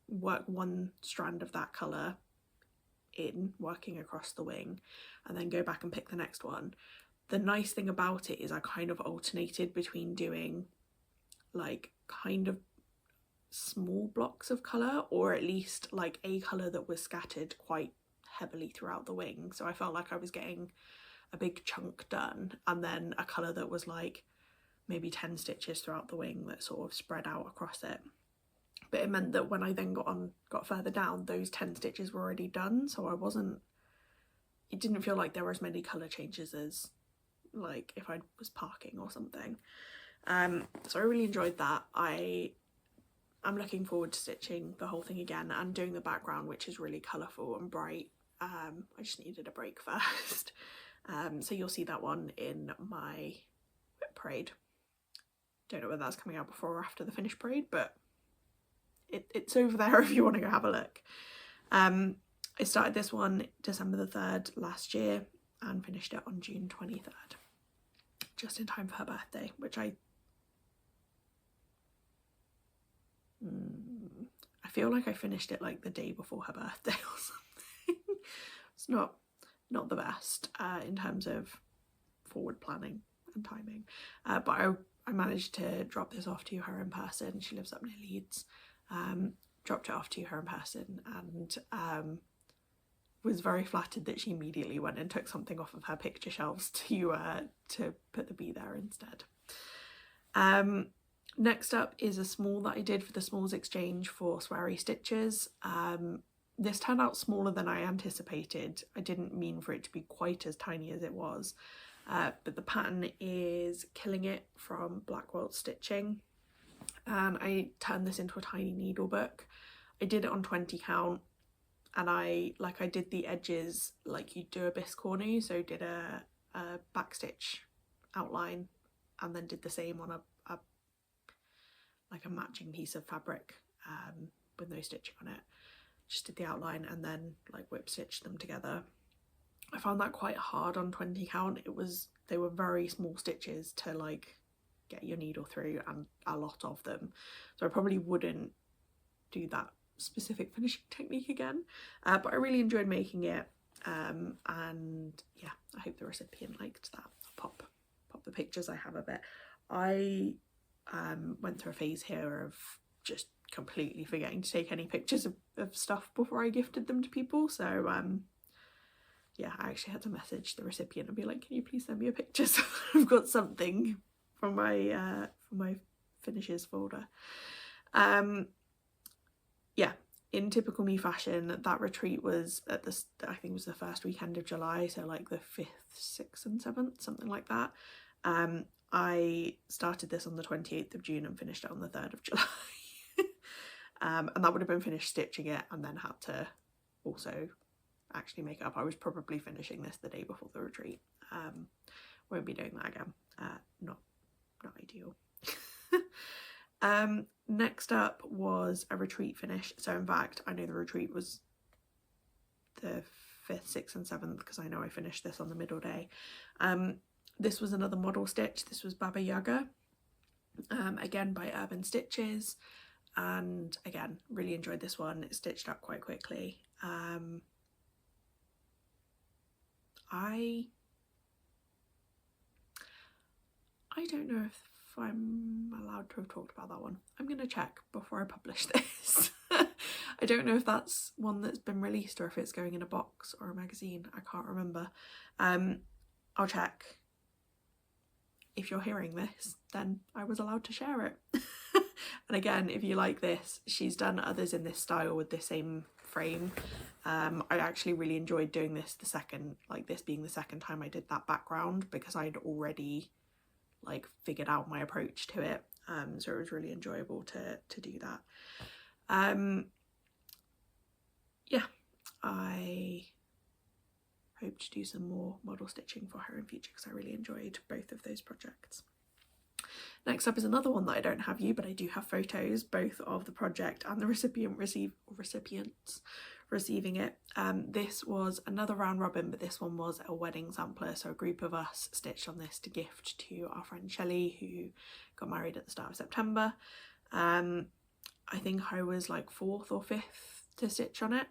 work one strand of that colour in, working across the wing, and then go back and pick the next one. the nice thing about it is I kind of alternated between doing like kind of small blocks of colour, or at least like a colour that was scattered quite heavily throughout the wing, so I felt like I was getting a big chunk done, and then a colour that was like maybe 10 stitches throughout the wing that sort of spread out across it. But it meant that when I then got further down, those 10 stitches were already done, so it didn't feel like there were as many colour changes as like if I was parking or something. So I really enjoyed that. I'm looking forward to stitching the whole thing again and doing the background, which is really colourful and bright. I just needed a break first. So you'll see that one in my whip parade. Don't know whether that's coming out before or after the finished parade, but it's over there if you want to go have a look. I started this one December the 3rd last year and finished it on June 23rd, just in time for her birthday, which I feel like I finished it like the day before her birthday or something. It's not the best in terms of forward planning and timing, but I managed to drop this off to her in person. She lives up near Leeds. Dropped it off to her in person and was very flattered that she immediately went and took something off of her picture shelves to put the bee there instead. Next up is a small that I did for the Smalls Exchange for Sweary Stitches. This turned out smaller than I anticipated. I didn't mean for it to be quite as tiny as it was, but the pattern is Killing It from Black Quilt Stitching, and I turned this into a tiny needle book. I did it on 20 count, and I did the edges like you do a biscornu, so did a backstitch outline and then did the same on a matching piece of fabric with no stitching on it. Just did the outline and then like whip stitched them together. I found that quite hard on 20 count. They were very small stitches to like get your needle through, and a lot of them, so I probably wouldn't do that specific finishing technique again, but I really enjoyed making it, and yeah, I hope the recipient liked that. I'll pop the pictures I have of it. I went through a phase here of just completely forgetting to take any pictures of stuff before I gifted them to people, so yeah, I actually had to message the recipient and be like, can you please send me a picture so I've got something from my finishes folder. Yeah, in typical me fashion, that retreat was at I think it was the first weekend of July, so like the 5th, 6th and 7th, something like that. I started this on the 28th of June and finished it on the 3rd of July. And that would have been finished stitching it and then had to also actually make it up. I was probably finishing this the day before the retreat. Won't be doing that again. Not ideal. Next up was a retreat finish. So in fact, I know the retreat was the 5th, 6th and 7th because I know I finished this on the middle day. This was another model stitch. This was Baba Yaga, again by Urban Stitches, and again really enjoyed this one. It stitched up quite quickly. I don't know if I'm allowed to have talked about that one. I'm gonna check before I publish this. I don't know if that's one that's been released or if it's going in a box or a magazine. I can't remember. I'll check. If you're hearing this, then I was allowed to share it. And again, if you like this, she's done others in this style with this same frame. I actually really enjoyed doing this this being the second time I did that background, because I'd already like figured out my approach to it, so it was really enjoyable to do that. Yeah, I hope to do some more model stitching for her in future because I really enjoyed both of those projects. Next up is another one that I don't have but I do have photos both of the project and the recipients receiving it. This was another round robin, but this one was a wedding sampler, so a group of us stitched on this to gift to our friend Shelley, who got married at the start of September. I think I was like 4th or 5th to stitch on it.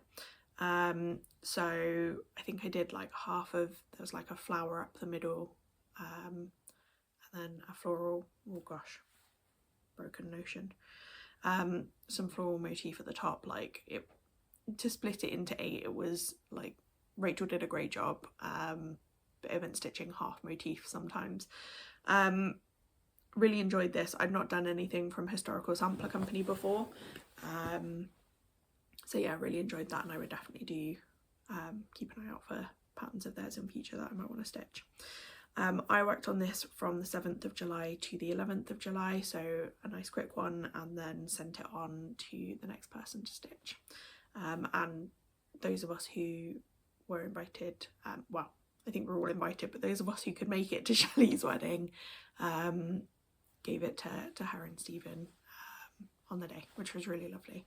So I think I did like half of, there was like a flower up the middle, and then a floral, oh gosh, broken notion, some floral motif at the top. Like, it, to split it into 8, it was like, Rachel did a great job. Bit of stitching half motif sometimes. Really enjoyed this. I'd not done anything from Historical Sampler Company before, so yeah, really enjoyed that, and I would definitely do keep an eye out for patterns of theirs in future that I might want to stitch. I worked on this from the 7th of July to the 11th of July, so a nice quick one, and then sent it on to the next person to stitch. And those of us who were invited, well, I think we're all invited, but those of us who could make it to Shelley's wedding, gave it to her and Stephen on the day, which was really lovely.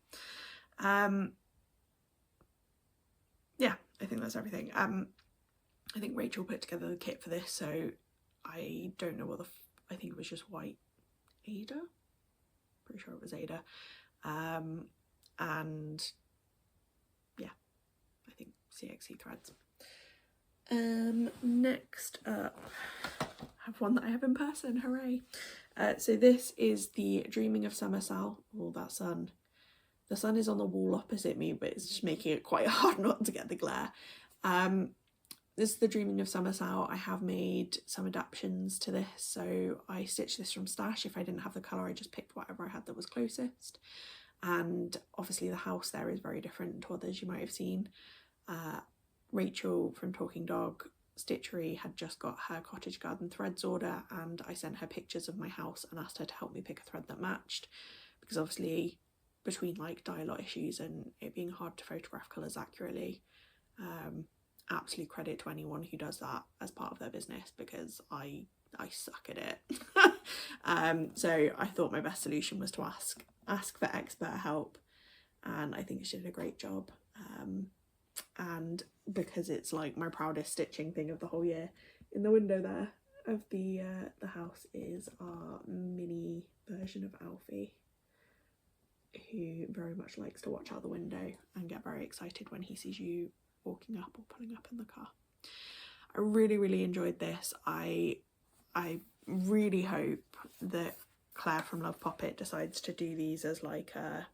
Yeah, I think that's everything. I think Rachel put together the kit for this, so I don't know what I think it was just white Ada, pretty sure it was Ada, and yeah, I think CXC threads. Next up, I have one that I have in person, hooray. So this is the Dreaming of Summer Sal. Oh, that sun. The sun is on the wall opposite me, but it's just making it quite hard not to get the glare. This is the Dreaming of Summer Sal. I have made some adaptations to this, so I stitched this from stash. If I didn't have the colour, I just picked whatever I had that was closest. And obviously the house there is very different to others you might have seen. Rachel from Talking Dog Stitchery had just got her Cottage Garden threads order, and I sent her pictures of my house and asked her to help me pick a thread that matched, because obviously between like dye lot issues and it being hard to photograph colours accurately, absolute credit to anyone who does that as part of their business, because I suck at it. So I thought my best solution was to ask for expert help, and I think she did a great job. And because it's like my proudest stitching thing of the whole year, in the window there of the house is our mini version of Alfie, who very much likes to watch out the window and get very excited when he sees you walking up or pulling up in the car. I really enjoyed this. I really hope that Claire from Love Poppet decides to do these as like a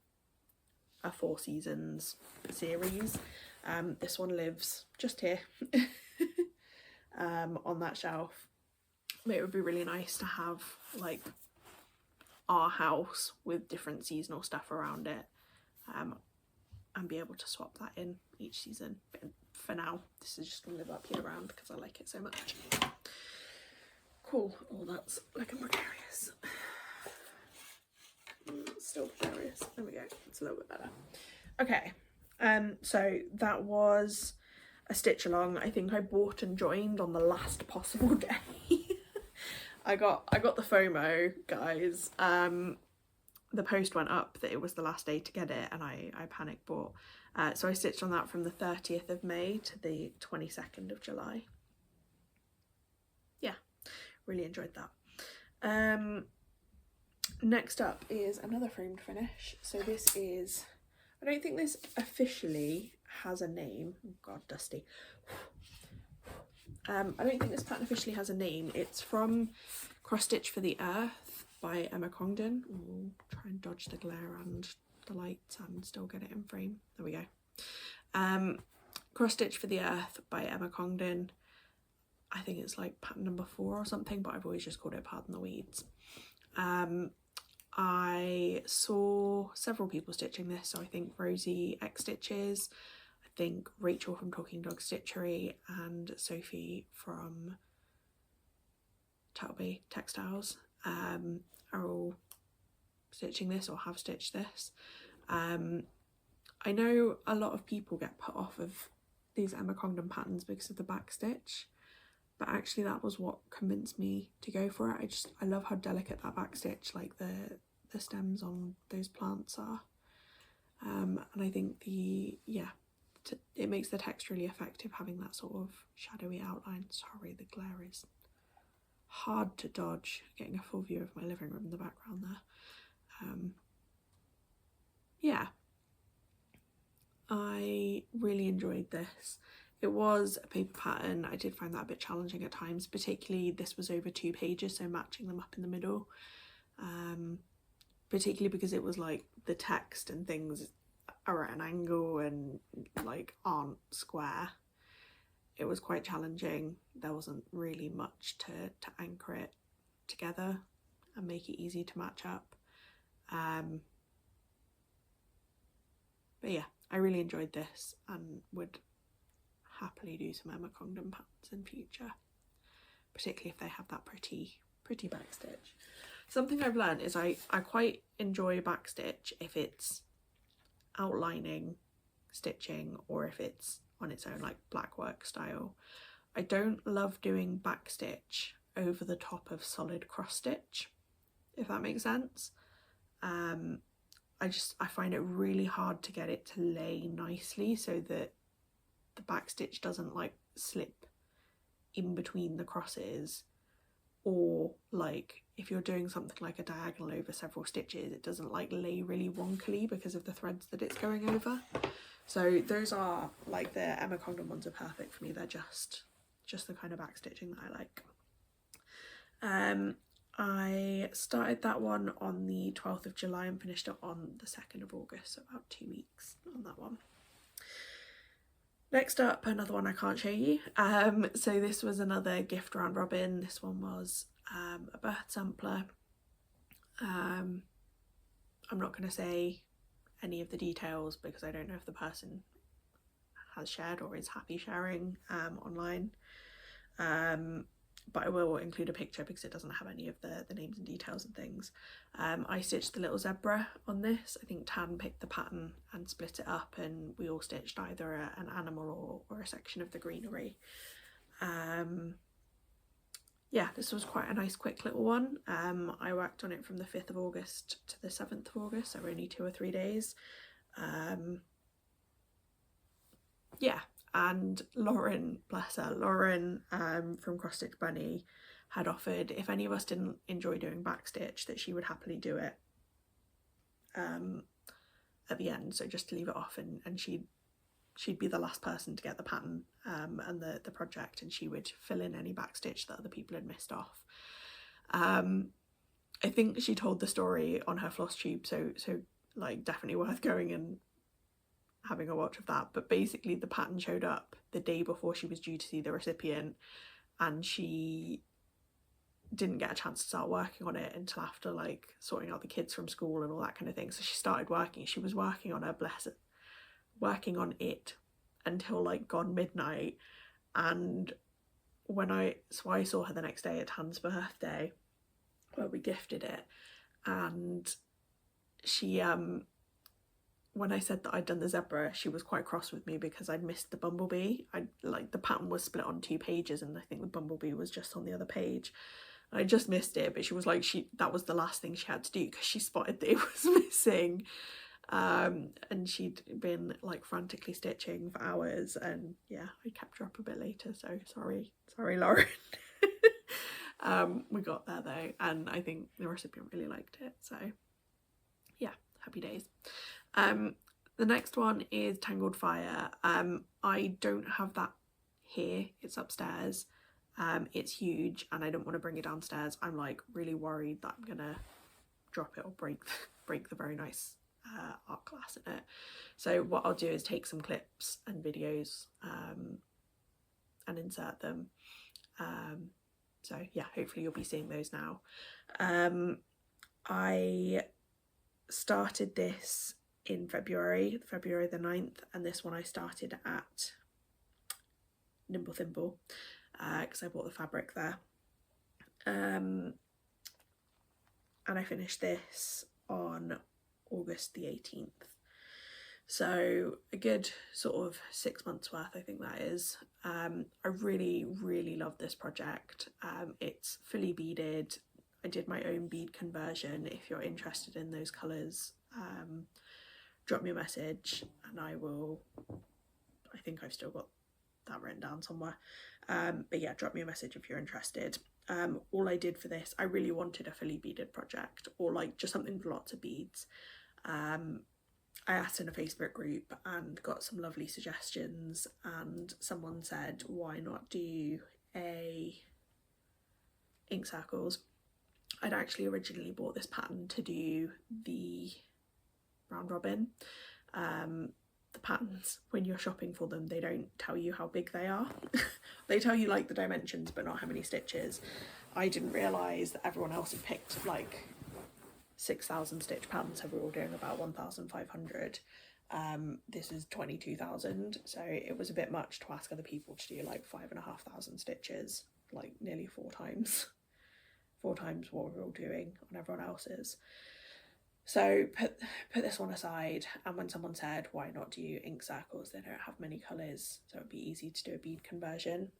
4 seasons series. This one lives just here on that shelf, but it would be really nice to have like our house with different seasonal stuff around it, and be able to swap that in each season. But for now, this is just going to live up year round because I like it so much. Cool. Oh, that's looking precarious. Still precarious. There we go. It's a little bit better. Okay. So that was a stitch along. I think I bought and joined on the last possible day. I got the FOMO, guys. The post went up that it was the last day to get it, and I panic bought. So I stitched on that from the 30th of May to the 22nd of July. Yeah, really enjoyed that. Next up is another framed finish. So this is, I don't think this officially has a name. Oh God, dusty. I don't think this pattern officially has a name. It's from Cross Stitch for the Earth by Emma Congdon. We'll try and dodge the glare and the lights and still get it in frame. There we go. Cross Stitch for the Earth by Emma Congdon. I think it's like pattern number 4 or something, but I've always just called it Pardon the Weeds. I saw several people stitching this, so I think Rosie X Stitches, I think Rachel from Talking Dog Stitchery, and Sophie from Tattleby Textiles are all stitching this or have stitched this. I know a lot of people get put off of these Emma Congdon patterns because of the back stitch, but actually that was what convinced me to go for it. I love how delicate that back stitch, like the stems on those plants are, and I think it makes the text really effective having that sort of shadowy outline. Sorry, the glare is hard to dodge, getting a full view of my living room in the background there. Yeah, I really enjoyed this. it was a paper pattern. I did find that a bit challenging at times, particularly this was over 2 pages, so matching them up in the middle, particularly because it was like the text and things are at an angle and like aren't square. It was quite challenging. There wasn't really much to anchor it together and make it easy to match up. But yeah, I really enjoyed this and would happily do some Emma Congdon patterns in future, particularly if they have that pretty backstitch. Something I've learned is I quite enjoy backstitch if it's outlining stitching or if it's on its own, like black work style. I don't love doing backstitch over the top of solid cross stitch, if that makes sense. I find it really hard to get it to lay nicely so that the backstitch doesn't like slip in between the crosses, or like if you're doing something like a diagonal over several stitches, it doesn't like lay really wonkily because of the threads that it's going over. So those are like the Emma Congdon ones are perfect for me. They're just the kind of backstitching that I like. I started that one on the 12th of July and finished it on the 2nd of August, so about 2 weeks on that one. Next up, another one I can't show you. So this was another gift round robin. This one was a birth sampler. I'm not going to say any of the details because I don't know if the person has shared or is happy sharing online. But I will include a picture because it doesn't have any of the names and details and things. I stitched the little zebra on this. I think Tan picked the pattern and split it up, and we all stitched either an animal or a section of the greenery. Yeah, this was quite a nice quick little one. I worked on it from the 5th of August to the 7th of August, so only 2 or 3 days. Yeah. And Lauren, bless her, Lauren from Cross Stitch Bunny had offered if any of us didn't enjoy doing backstitch that she would happily do it at the end, so just to leave it off, and she'd be the last person to get the pattern and the project, and she would fill in any backstitch that other people had missed off. I think she told the story on her floss tube, so like definitely worth going and having a watch of that. But basically the pattern showed up the day before she was due to see the recipient, and she didn't get a chance to start working on it until after like sorting out the kids from school and all that kind of thing. So she started working. She was working on it until like gone midnight, and I saw her the next day at Tan's birthday where we gifted it, and she when I said that I'd done the zebra, she was quite cross with me because I'd missed the bumblebee. The pattern was split on 2 pages and I think the bumblebee was just on the other page. I just missed it, but she was like, that was the last thing she had to do because she spotted that it was missing. And she'd been like frantically stitching for hours, and yeah, I kept her up a bit later, so sorry Lauren. We got there though, and I think the recipient really liked it, so yeah, happy days. The next one is Tangled Fire. I don't have that here, it's upstairs. It's huge and I don't want to bring it downstairs. I'm like really worried that I'm gonna drop it or break the very nice art glass in it. So what I'll do is take some clips and videos and insert them. So yeah, hopefully you'll be seeing those now. I started this in February the 9th, and this one I started at Nimble Thimble because I bought the fabric there, and I finished this on August the 18th, so a good sort of 6 months worth I think that is. I really love this project. It's fully beaded. I did my own bead conversion. If you're interested in those colours, drop me a message and I think I've still got that written down somewhere, but yeah, drop me a message if you're interested. All I did for this, I really wanted a fully beaded project or like just something with lots of beads. I I asked in a Facebook group and got some lovely suggestions, and someone said, why not do a ink circles? I'd actually originally bought this pattern to do the round robin. The patterns, when you're shopping for them, they don't tell you how big they are. They tell you like the dimensions but not how many stitches. I didn't realise that everyone else had picked like 6,000 stitch patterns, so we're all doing about 1,500. This is 22,000, so it was a bit much to ask other people to do like 5,500 stitches, like nearly four times what we're all doing on everyone else's. So put this one aside, and when someone said why not do ink circles, they don't have many colours, so it'd be easy to do a bead conversion.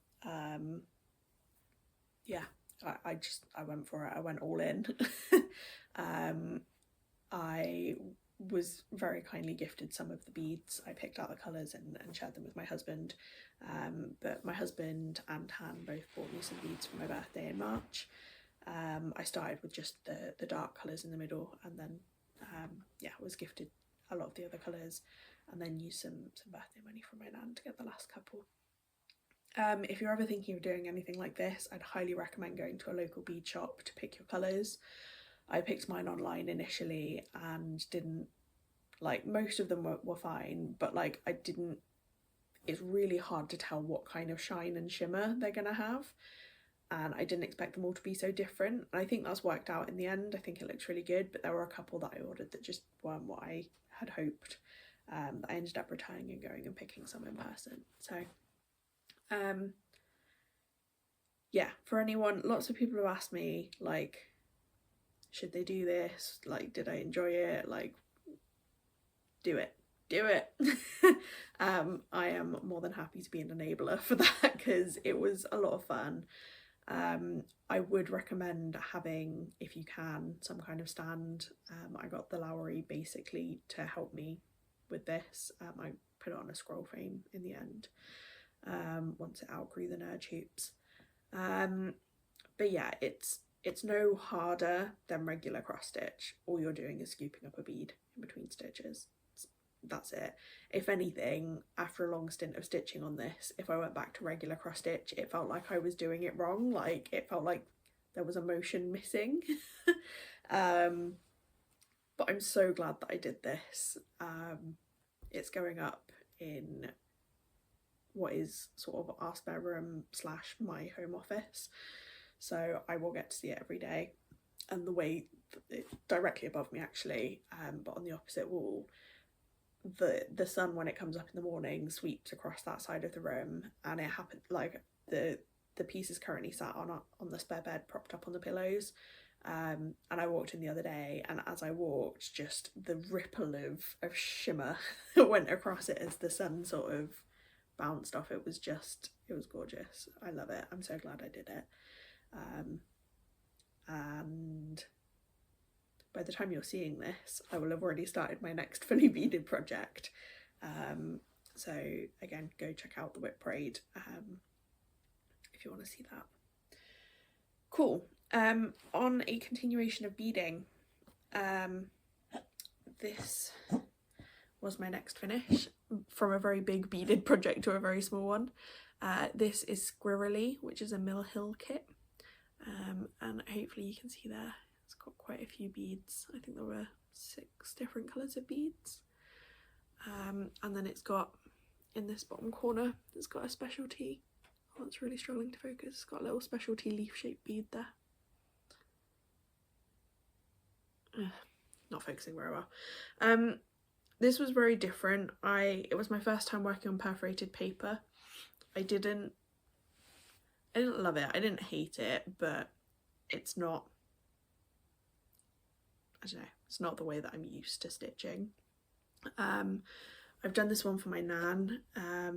Yeah, I went for it. I went all in. I was very kindly gifted some of the beads. I picked out the colours and shared them with my husband, but my husband and Han both bought me some beads for my birthday in March. I started with just the dark colours in the middle, and then yeah, was gifted a lot of the other colours, and then used some birthday money from my nan to get the last couple. If you're ever thinking of doing anything like this, I'd highly recommend going to a local bead shop to pick your colours. I picked mine online initially and didn't, like, most of them were fine, but like it's really hard to tell what kind of shine and shimmer they're gonna have, and I didn't expect them all to be so different. And I think that's worked out in the end. I think it looks really good, but there were a couple that I ordered that just weren't what I had hoped. I ended up returning and going and picking some in person. So yeah, for anyone, lots of people have asked me, like, should they do this? Like, did I enjoy it? Like, do it. I am more than happy to be an enabler for that, because it was a lot of fun. I would recommend having, if you can, some kind of stand. I got the Lowry basically to help me with this. I put it on a scroll frame in the end, once it outgrew the nerd hoops. But yeah, it's no harder than regular cross stitch. All you're doing is scooping up a bead in between stitches. That's it. If anything, after a long stint of stitching on this, if I went back to regular cross stitch, it felt like I was doing it wrong. Like, it felt like there was a motion missing. But I'm so glad that I did this. It's going up in what is sort of our spare room / my home office, so I will get to see it every day. And the way directly above me actually, but on the opposite wall, the sun, when it comes up in the morning, sweeps across that side of the room, and it happened like the piece is currently sat on the spare bed propped up on the pillows, and I walked in the other day, and as I walked, just the ripple of shimmer went across it as the sun sort of bounced off. It was gorgeous. I love it. I'm so glad I did it. And by the time you're seeing this, I will have already started my next fully beaded project. So again, go check out the Whip Parade if you want to see that. Cool. On a continuation of beading, this was my next finish, from a very big beaded project to a very small one. This is Squirrely, which is a Mill Hill kit, and hopefully you can see there, it's got quite a few beads. I think there were 6 different colours of beads. And then it's got, in this bottom corner, it's got a specialty. Oh, it's really struggling to focus. It's got a little specialty leaf-shaped bead there. Not focusing very well. This was very different. It was my first time working on perforated paper. I didn't love it. I didn't hate it, but it's not, I don't know, it's not the way that I'm used to stitching. I've done this one for my nan. I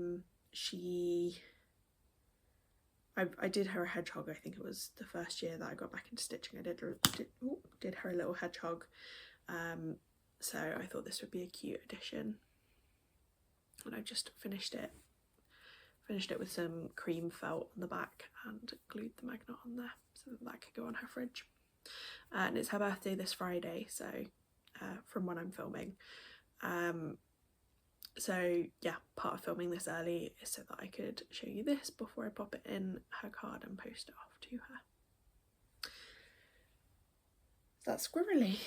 did her a hedgehog. I think it was the first year that I got back into stitching. I did her a little hedgehog. So I thought this would be a cute addition, and I just finished it with some cream felt on the back and glued the magnet on there so that could go on her fridge. And it's her birthday this Friday, so from when I'm filming, So yeah, part of filming this early is so that I could show you this before I pop it in her card and post it off to her. That's squirrely.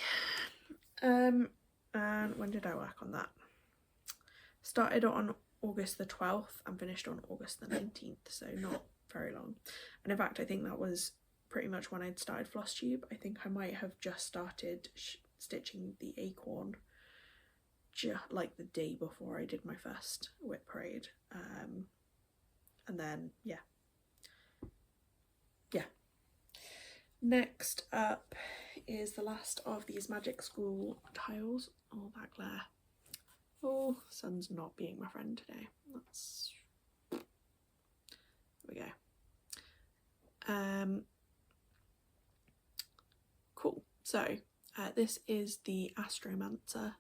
And when did I work on that? Started on August the 12th and finished on August the 19th, so not very long. And in fact, I think that was pretty much when I'd started FlossTube. I think I might have just started stitching the acorn like the day before I did my first whip parade. And then yeah. Next up is the last of these Magic School tiles. Oh, that glare. Oh, sun's not being my friend today. That's, there we go. Cool. So this is the Astromancer,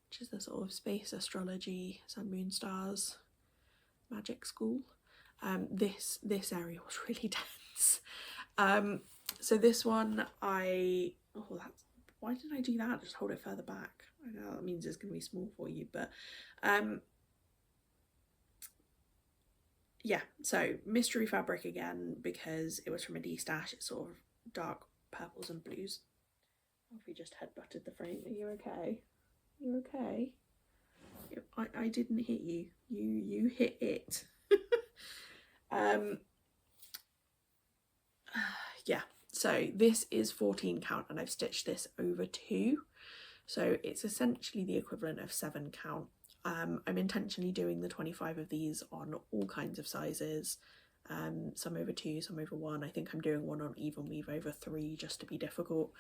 which is the sort of space astrology, sun, moon, stars magic school. This area was really dense. So this one why did I do that? Just hold it further back. I know that means it's going to be small for you, but yeah, so mystery fabric again, because it was from a D-stash. It's sort of dark purples and blues. Oh, if we just headbutted the frame. Are you okay? You okay? I didn't hit you. You hit it. Yeah, so this is 14 count and I've stitched this over 2, so it's essentially the equivalent of 7 count. I'm intentionally doing the 25 of these on all kinds of sizes, some over 2, some over 1. I think I'm doing one on even weave over 3 just to be difficult,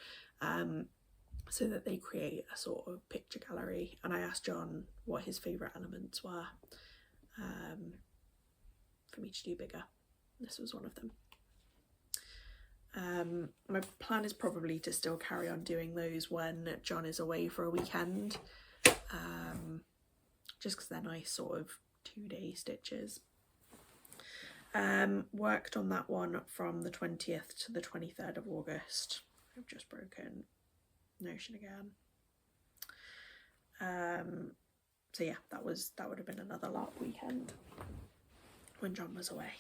so that they create a sort of picture gallery. And I asked John what his favourite elements were for me to do bigger. This was one of them. My plan is probably to still carry on doing those when John is away for a weekend, just because they're nice sort of 2-day stitches. Worked on that one from the 20th to the 23rd of August. I've just broken Notion again. So yeah, that would have been another LARP weekend when John was away.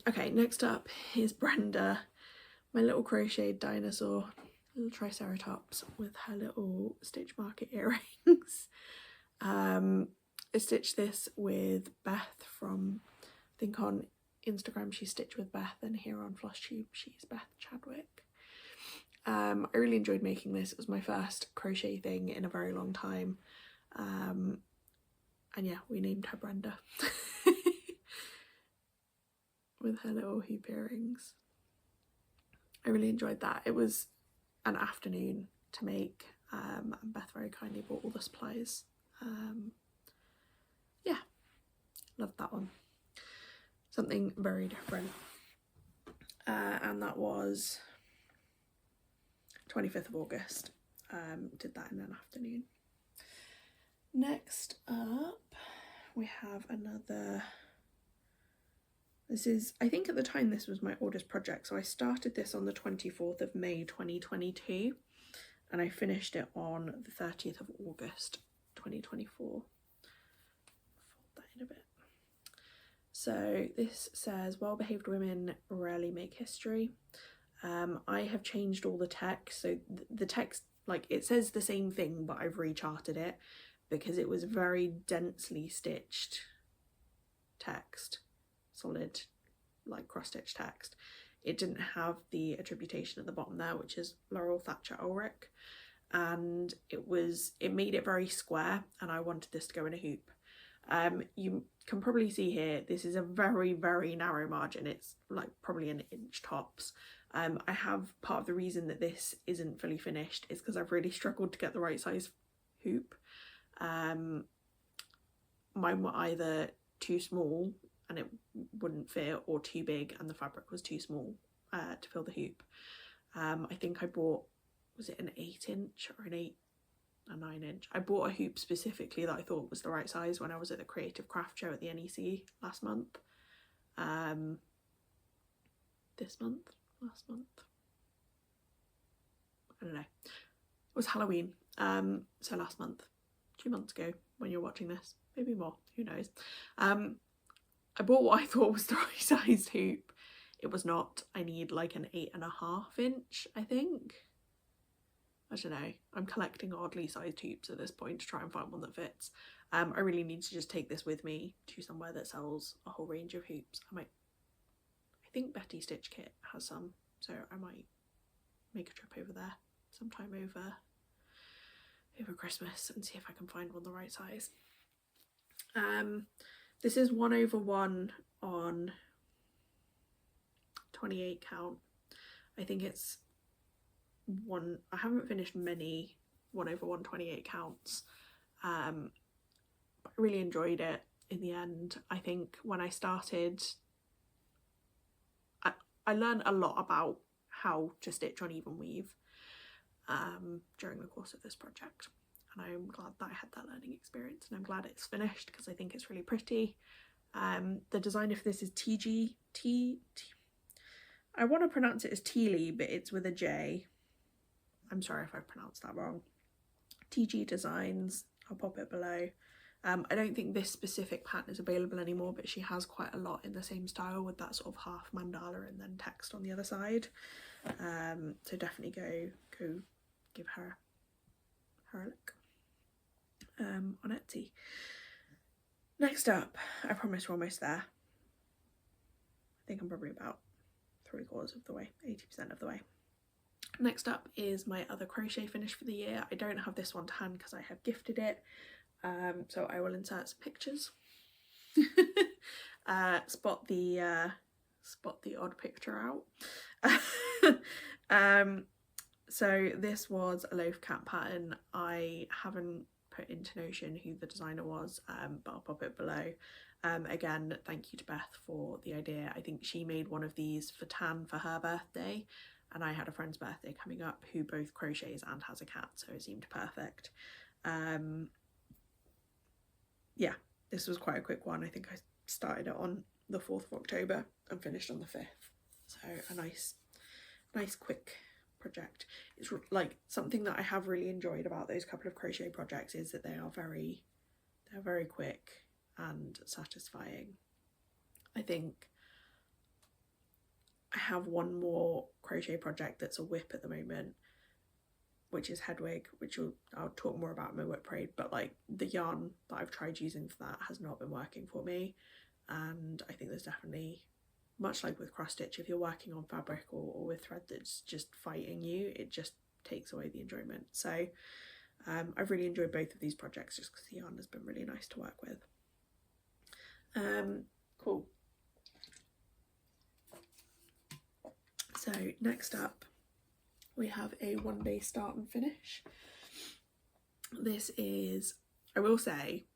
Okay, next up is Brenda, my little crocheted dinosaur, little triceratops with her little stitch market earrings. I stitched this with Beth from, I think on Instagram she's Stitch with Beth, and here on FlossTube she's Beth Chadwick. I really enjoyed making this. It was my first crochet thing in a very long time, and yeah, we named her Brenda. With her little hoop earrings. I really enjoyed that. It was an afternoon to make, and Beth very kindly bought all the supplies. Yeah, loved that one. Something very different. And that was 25th of August. Did that in an afternoon. Next up, we have another. This is, I think at the time this was my oldest project, so I started this on the 24th of May 2022 and I finished it on the 30th of August 2024. Fold that in a bit. So this says, well-behaved women rarely make history. I have changed all the text, so the text, like, it says the same thing, but I've recharted it because it was very densely stitched text. Solid, like cross-stitch text. It didn't have the attributation at the bottom there, which is Laurel Thatcher Ulrich, and it made it very square, and I wanted this to go in a hoop. You can probably see here, this is a very, very narrow margin. It's like probably an inch tops. I have, part of the reason that this isn't fully finished is because I've really struggled to get the right size hoop. Mine were either too small and it wouldn't fit, or too big and the fabric was too small to fill the hoop. I think I bought, was it an 8-inch or a 9-inch? I bought a hoop specifically that I thought was the right size when I was at the Creative Craft Show at the NEC last month. Last month? I don't know. It was Halloween. So last month, 2 months ago when you're watching this, maybe more, who knows. I bought what I thought was the right sized hoop. It was not. I need like an 8.5 inch, I think. I don't know. I'm collecting oddly sized hoops at this point to try and find one that fits. I really need to just take this with me to somewhere that sells a whole range of hoops. I think Betty Stitch Kit has some, so I might make a trip over there sometime over Christmas and see if I can find one the right size. This is 1/1 on 28 count. I think it's one. I haven't finished many 1/1 28 counts, but I really enjoyed it in the end. I think when I started, I learned a lot about how to stitch on even weave during the course of this project, and I'm glad that I had that learning experience, and I'm glad it's finished because I think it's really pretty. The designer for this is I want to pronounce it as Teely, but it's with a J. I'm sorry if I pronounced that wrong. TG Designs, I'll pop it below. I don't think this specific pattern is available anymore, but she has quite a lot in the same style with that sort of half mandala and then text on the other side. So definitely go give her a look on Etsy. Next up, I promise we're almost there. I think I'm probably about 3/4 of the way, 80% of the way. Next up is my other crochet finish for the year. I don't have this one to hand because I have gifted it, so I will insert some pictures. Spot the odd picture out. So this was a loaf cap pattern. I haven't put into Notion who the designer was, but I'll pop it below. Again, thank you to Beth for the idea. I think she made one of these for Tan for her birthday, and I had a friend's birthday coming up who both crochets and has a cat, so it seemed perfect. Yeah, this was quite a quick one. I think I started it on the 4th of October and finished on the 5th, so a nice quick project. It's like something that I have really enjoyed about those couple of crochet projects is that they're very quick and satisfying. I think I have one more crochet project that's a whip at the moment, which is Hedwig, which I'll talk more about in my whip parade, but like the yarn that I've tried using for that has not been working for me, and I think there's definitely, much like with cross stitch, if you're working on fabric or with thread that's just fighting you, it just takes away the enjoyment. So I've really enjoyed both of these projects just because the yarn has been really nice to work with. Cool. So next up we have a 1-day start and finish. This is, I will say,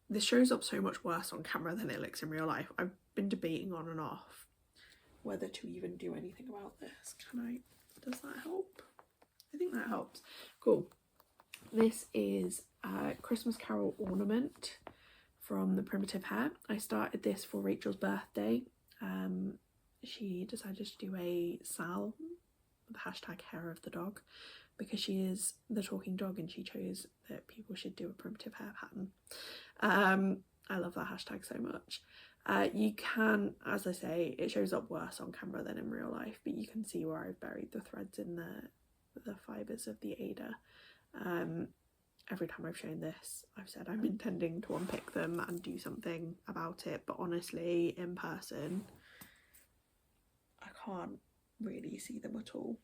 this shows up so much worse on camera than it looks in real life. I've been debating on and off whether to even do anything about this. Does that help? I think that helps. Cool. This is a Christmas Carol ornament from the Primitive Hare. I started this for Rachel's birthday. She decided to do a Sal with the hashtag hair of the dog because she is the talking dog and she chose that people should do a Primitive Hare pattern. I love that hashtag so much. You can, as I say, it shows up worse on camera than in real life, but you can see where I've buried the threads in the fibres of the Aida. Every time I've shown this, I've said I'm intending to unpick them and do something about it, but honestly, in person, I can't really see them at all.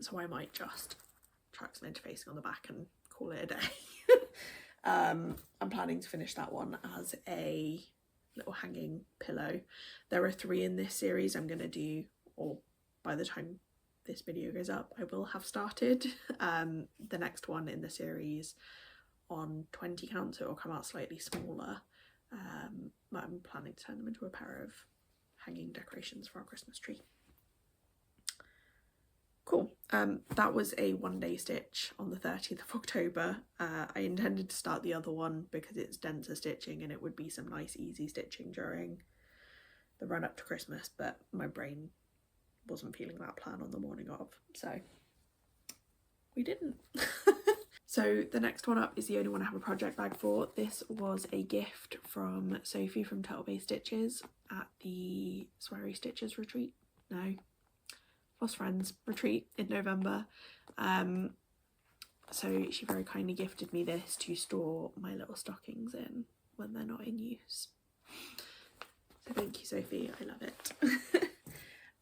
So I might just track some interfacing on the back and call it a day. I'm planning to finish that one as a little hanging pillow. There are 3 in this series I'm going to do, or by the time this video goes up I will have started the next one in the series on 20 count, so it will come out slightly smaller, but I'm planning to turn them into a pair of hanging decorations for our Christmas tree. Cool. That was a 1-day stitch on the 30th of October. I intended to start the other one because it's denser stitching and it would be some nice easy stitching during the run up to Christmas, but my brain wasn't feeling that plan on the morning of, so we didn't. So the next one up is the only one I have a project bag for. This was a gift from Sophie from Turtle Bay Stitches at the Sweary Stitches retreat. No, Floss Friends retreat in November. So she very kindly gifted me this to store my little stockings in when they're not in use. So thank you, Sophie, I love it.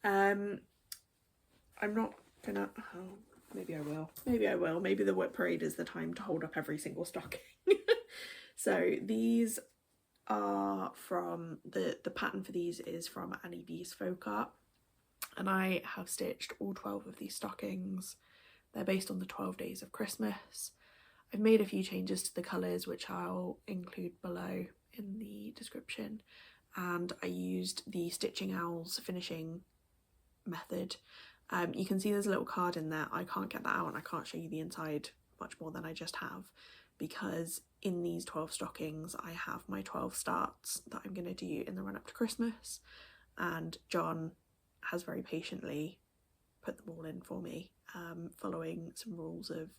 I'm not gonna, oh, maybe I will. Maybe the Whip Parade is the time to hold up every single stocking. So these are from, the pattern for these is from Annie B's Folk Art. And I have stitched all 12 of these stockings. They're based on the 12 days of Christmas. I've made a few changes to the colours, which I'll include below in the description. And I used the Stitching Owls finishing method. You can see there's a little card in there. I can't get that out and I can't show you the inside much more than I just have, because in these 12 stockings I have my 12 starts that I'm going to do in the run up to Christmas, and John has very patiently put them all in for me, following some rules of,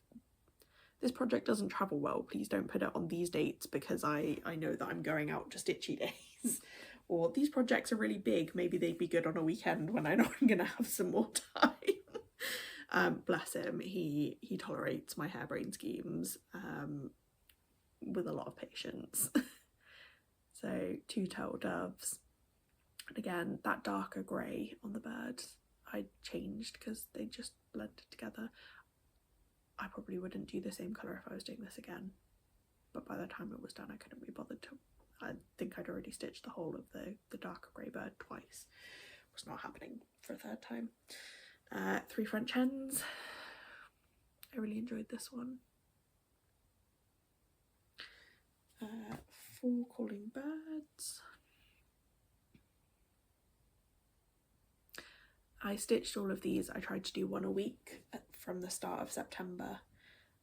this project doesn't travel well, please don't put it on these dates because I know that I'm going out to stitchy days. Or these projects are really big, maybe they'd be good on a weekend when I know I'm gonna have some more time. Bless him, he tolerates my harebrained schemes with a lot of patience. So 2 turtle doves. And again, that darker grey on the birds I changed because they just blended together. I probably wouldn't do the same colour if I was doing this again, but by the time it was done I couldn't be bothered to. I think I'd already stitched the whole of the darker grey bird twice. It was not happening for a third time. 3 French hens. I really enjoyed this one. 4 calling birds. I stitched all of these. I tried to do one a week from the start of September.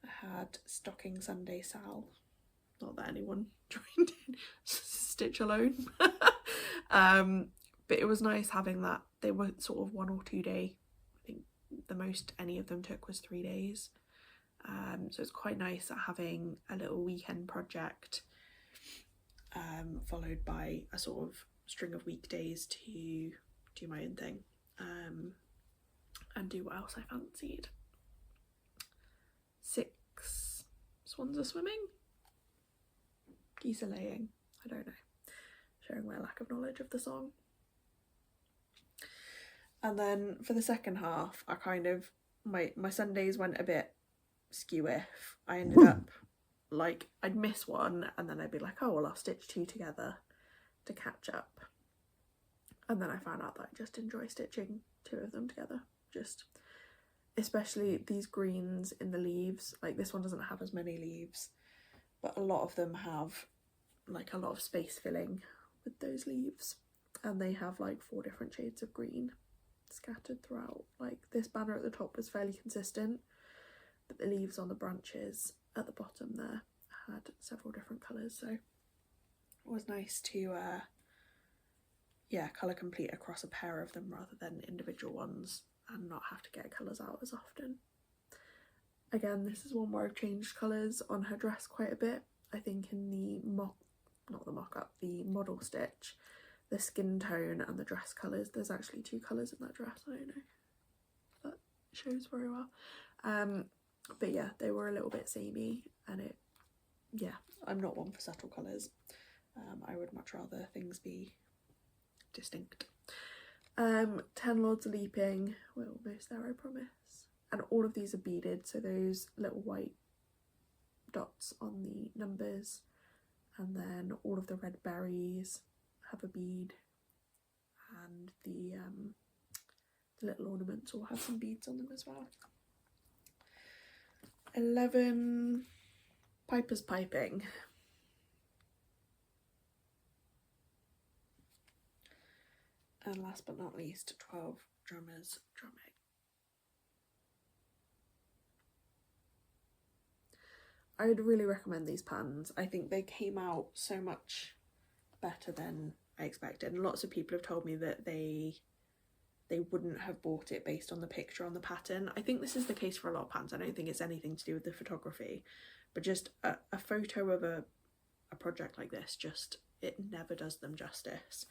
I had Stocking Sunday Sal. Not that anyone joined in, stitch alone. But it was nice having that. They were sort of 1 or 2 day. I think the most any of them took was 3 days. So it's quite nice having a little weekend project followed by a sort of string of weekdays to do my own thing and do what else I fancied. 6 swans are swimming. Geese are laying. I don't know. Showing my lack of knowledge of the song. And then for the second half, I kind of, my Sundays went a bit skew-if. I ended up, like, I'd miss one and then I'd be like, oh, well, I'll stitch 2 together to catch up. And then I found out that I just enjoy stitching 2 of them together. Just, especially these greens in the leaves. Like, this one doesn't have as many leaves, but a lot of them have like a lot of space filling with those leaves, and they have like 4 different shades of green scattered throughout. Like, this banner at the top was fairly consistent, but the leaves on the branches at the bottom there had several different colours, so it was nice to yeah, colour complete across a pair of them rather than individual ones and not have to get colours out as often. Again, this is one where I've changed colours on her dress quite a bit. I think in the the model stitch, the skin tone and the dress colours, there's actually 2 colours in that dress. I don't know if that shows very well. But yeah, they were a little bit samey, and it, yeah, I'm not one for subtle colours. I would much rather things be distinct. 10 Lords Leaping, we're almost there, I promise. And all of these are beaded, so those little white dots on the numbers, and then all of the red berries have a bead, and the little ornaments all have some beads on them as well. 11 Pipers Piping. And last but not least, 12 Drummers Drumming. I would really recommend these patterns. I think they came out so much better than I expected, and lots of people have told me that they they wouldn't have bought it based on the picture on the pattern. I think this is the case for a lot of patterns. I don't think it's anything to do with the photography, but just a photo of a project like this, just, it never does them justice.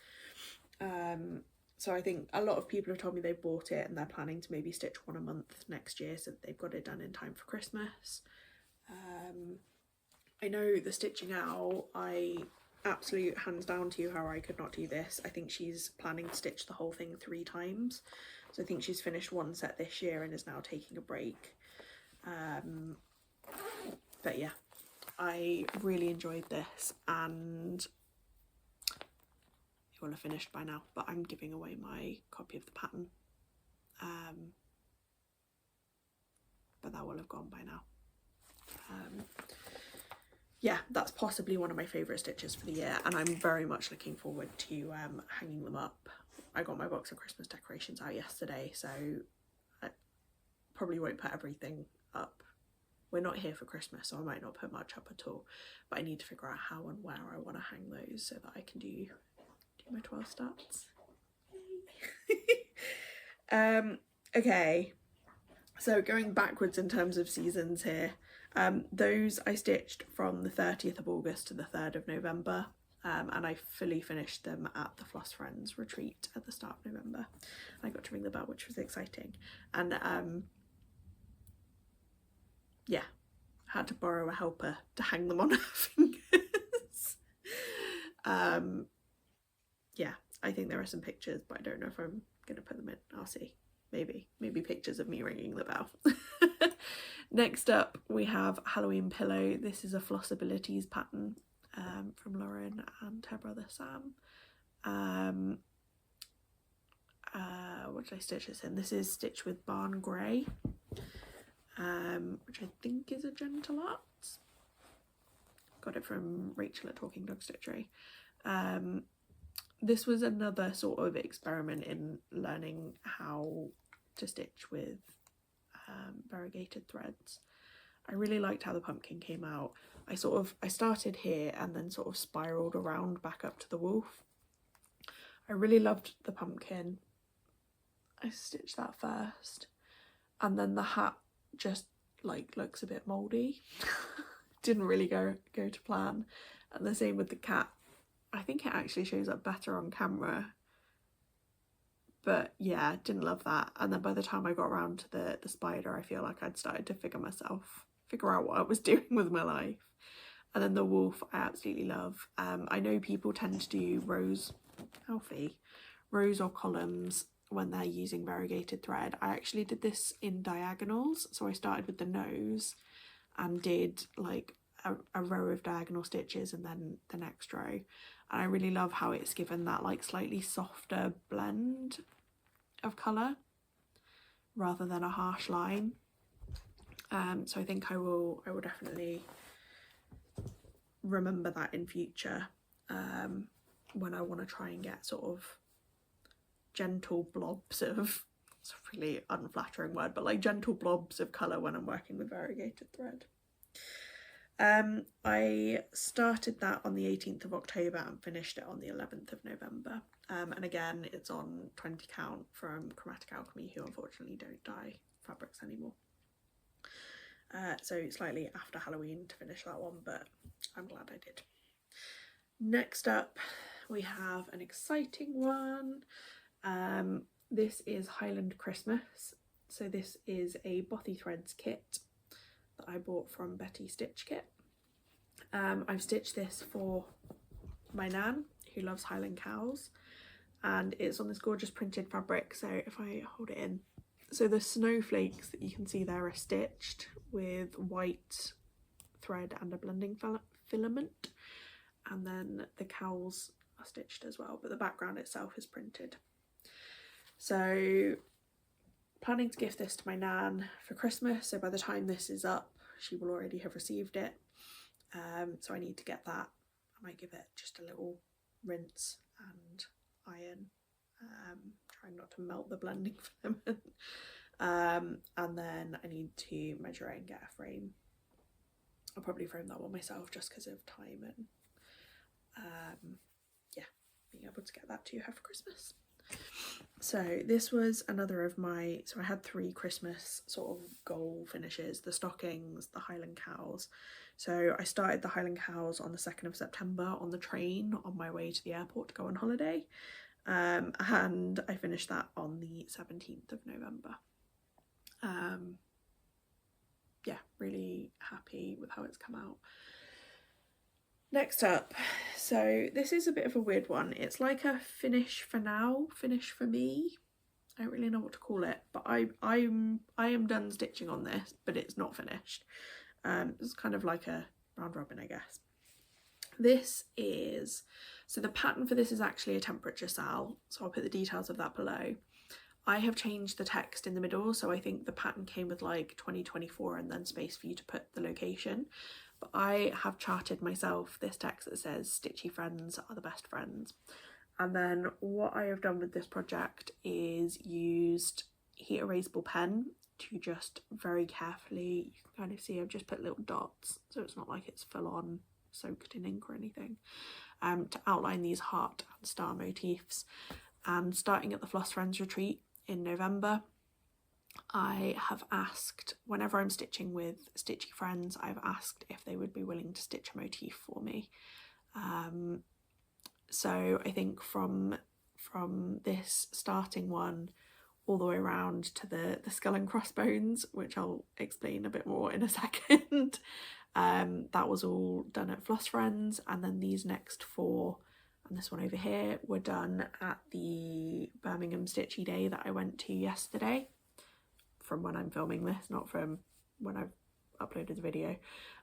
So I think a lot of people have told me they've bought it and they're planning to maybe stitch one a month next year, so that they've got it done in time for Christmas. I know the stitching out, I absolute hands down to you how I could not do this. I think she's planning to stitch the whole thing 3 times. So I think she's finished one set this year and is now taking a break. But yeah, I really enjoyed this, and it will have finished by now, but I'm giving away my copy of the pattern. But that will have gone by now. Yeah, that's possibly one of my favourite stitches for the year, and I'm very much looking forward to hanging them up. I got my box of Christmas decorations out yesterday, so I probably won't put everything up. We're not here for Christmas, so I might not put much up at all, but I need to figure out how and where I want to hang those so that I can do my 12 stats. Okay, so going backwards in terms of seasons here, those I stitched from the 30th of August to the 3rd of November, and I fully finished them at the Floss Friends retreat at the start of November. I got to ring the bell, which was exciting, and yeah, had to borrow a helper to hang them on her fingers. Yeah, I think there are some pictures, but I don't know if I'm gonna put them in. I'll see. Maybe pictures of me ringing the bell. Next up we have Halloween Pillow. This is a Flossabilities pattern from Lauren and her brother Sam. What did I stitch this in? This is stitched with Barn Grey, which I think is a Gentle Arts. Got it from Rachel at Talking Dog Stitchery. This was another sort of experiment in learning how to stitch with variegated threads. I really liked how the pumpkin came out. I started here and then sort of spiraled around back up to the wolf. I really loved the pumpkin. I stitched that first, and then the hat just like looks a bit mouldy. Didn't really go to plan. And the same with the cat. I think it actually shows up better on camera, but yeah, didn't love that. And then by the time I got around to the spider, I feel like I'd started to figure out what I was doing with my life. And then the wolf I absolutely love. I know people tend to do rows or columns when they're using variegated thread. I actually did this in diagonals, so I started with the nose and did like a row of diagonal stitches and then the next row, and I really love how it's given that like slightly softer blend of colour rather than a harsh line. So I think I will definitely remember that in future when I want to try and get sort of gentle blobs of, it's a really unflattering word, but like gentle blobs of colour when I'm working with variegated thread. I started that on the 18th of October and finished it on the 11th of November. And again, it's on 20 count from Chromatic Alchemy, who unfortunately don't dye fabrics anymore. So slightly after Halloween to finish that one, but I'm glad I did. Next up, we have an exciting one. This is Highland Christmas. So this is a Bothy Threads kit that I bought from Betty Stitch Kit. I've stitched this for my nan, who loves Highland cows, and it's on this gorgeous printed fabric. So if I hold it in, so the snowflakes that you can see there are stitched with white thread and a blending filament, and then the cows are stitched as well, but the background itself is printed. So planning to gift this to my nan for Christmas, so by the time this is up she will already have received it. So I need to get that. I might give it just a little rinse and iron, trying not to melt the blending filament, and then I need to measure it and get a frame. I'll probably frame that one myself just because of time and yeah, being able to get that to her for Christmas. So this was another of my, so I had 3 Christmas sort of goal finishes: the stockings, the Highland cows. So I started the Highland cows on the 2nd of September on the train on my way to the airport to go on holiday, and I finished that on the 17th of November. Yeah, really happy with how it's come out. Next up, so this is a bit of a weird one. It's like a finish for now, finish for me. I don't really know what to call it, but I am done stitching on this, but it's not finished. It's kind of like a round robin, I guess. This is, so the pattern for this is actually a temperature cell, so I'll put the details of that below. I have changed the text in the middle, so I think the pattern came with like 2024 and then space for you to put the location. But I have charted myself this text that says "Stitchy friends are the best friends." And then what I have done with this project is used heat erasable pen to just very carefully, you can kind of see I've just put little dots, so it's not like it's full on soaked in ink or anything, to outline these heart and star motifs. And starting at the Floss Friends retreat in November, I have asked, whenever I'm stitching with Stitchy Friends, I've asked if they would be willing to stitch a motif for me. So I think from this starting one all the way around to the skull and crossbones, which I'll explain a bit more in a second, that was all done at Floss Friends, and then these next 4 and this one over here were done at the Birmingham Stitchy Day that I went to yesterday, from when I'm filming this, not from when I've uploaded the video.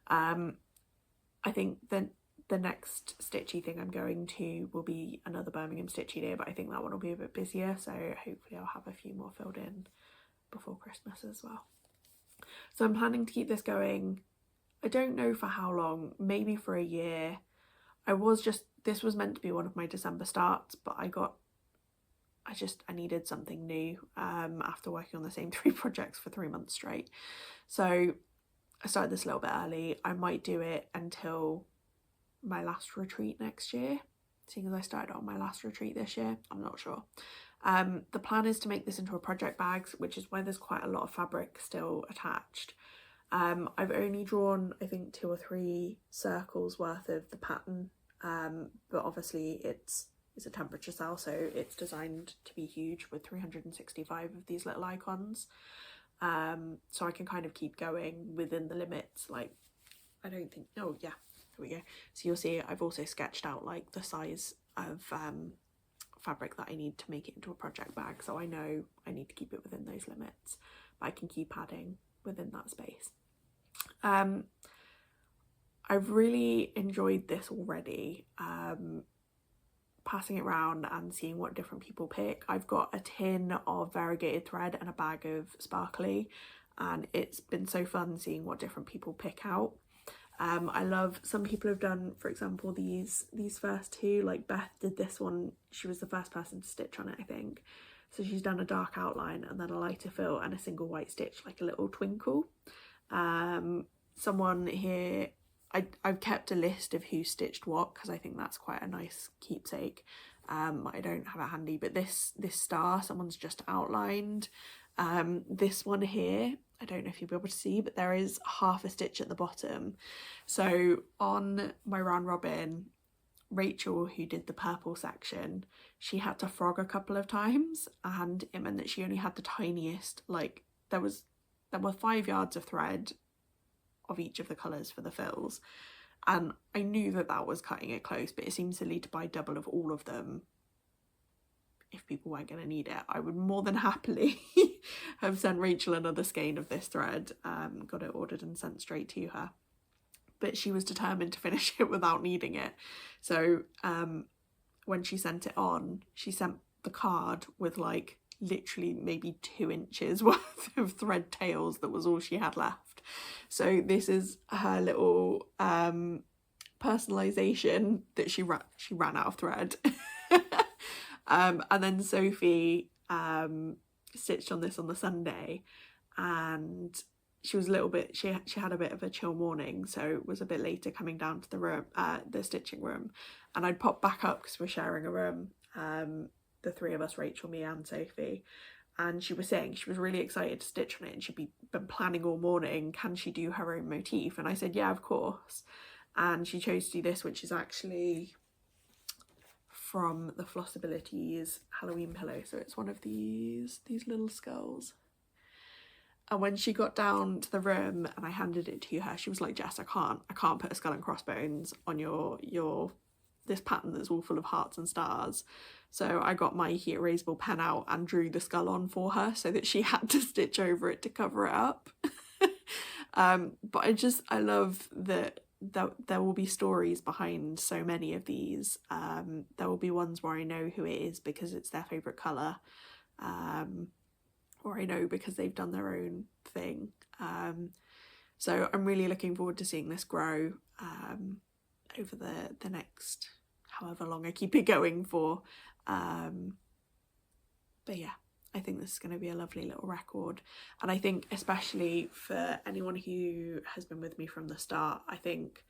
I think the next stitchy thing I'm going to will be another Birmingham Stitchy Day, but I think that one will be a bit busier, so hopefully I'll have a few more filled in before Christmas as well. So I'm planning to keep this going, I don't know for how long, maybe for a year. This was meant to be one of my December starts, but I needed something new after working on the same 3 projects for 3 months straight. So I started this a little bit early. I might do it until my last retreat next year, seeing as I started on my last retreat this year. I'm not sure. The plan is to make this into a project bag, which is why there's quite a lot of fabric still attached. I've only drawn, I think, 2 or 3 circles worth of the pattern, but obviously it's a temperature cell, so it's designed to be huge with 365 of these little icons. So I can kind of keep going within the limits. Like, I don't think, oh yeah, there we go. So you'll see I've also sketched out like the size of fabric that I need to make it into a project bag, so I know I need to keep it within those limits, but I can keep adding within that space. I've really enjoyed this already, passing it around and seeing what different people pick. I've got a tin of variegated thread and a bag of sparkly, and it's been so fun seeing what different people pick out. I love, some people have done, for example, these first 2, like Beth did this one, she was the first person to stitch on it, I think. So she's done a dark outline and then a lighter fill and a single white stitch, like a little twinkle. Someone here, I've kept a list of who stitched what, because I think that's quite a nice keepsake. I don't have it handy, but this star, someone's just outlined. This one here, I don't know if you'll be able to see, but there is half a stitch at the bottom. So on my round robin, Rachel, who did the purple section, she had to frog a couple of times, and it meant that she only had the tiniest, like there were 5 yards of thread of each of the colours for the fills, and I knew that was cutting it close, but it seemed silly to buy double of all of them if people weren't going to need it. I would more than happily have sent Rachel another skein of this thread, got it ordered and sent straight to her, but she was determined to finish it without needing it. So when she sent it on, she sent the card with like literally maybe 2 inches worth of thread tails. That was all she had left. So this is her little personalization that she ran out of thread. And then Sophie stitched on this on the Sunday, and she was a little bit, she had a bit of a chill morning, so it was a bit later coming down to the room, the stitching room, and I'd pop back up because we're sharing a room, the three of us, Rachel, me and Sophie, and she was saying she was really excited to stitch on it and she'd been planning all morning, can she do her own motif? And I said, yeah, of course. And she chose to do this, which is actually from the Flossabilities Halloween pillow. So it's one of these little skulls. And when she got down to the room and I handed it to her, she was like, Jess, I can't put a skull and crossbones on your this pattern that's all full of hearts and stars. So I got my heat erasable pen out and drew the skull on for her so that she had to stitch over it to cover it up. But I love that there will be stories behind so many of these. There will be ones where I know who it is because it's their favourite colour, or I know because they've done their own thing. So I'm really looking forward to seeing this grow over the next however long I keep it going for. But yeah, I think this is going to be a lovely little record, and I think especially for anyone who has been with me from the start, I think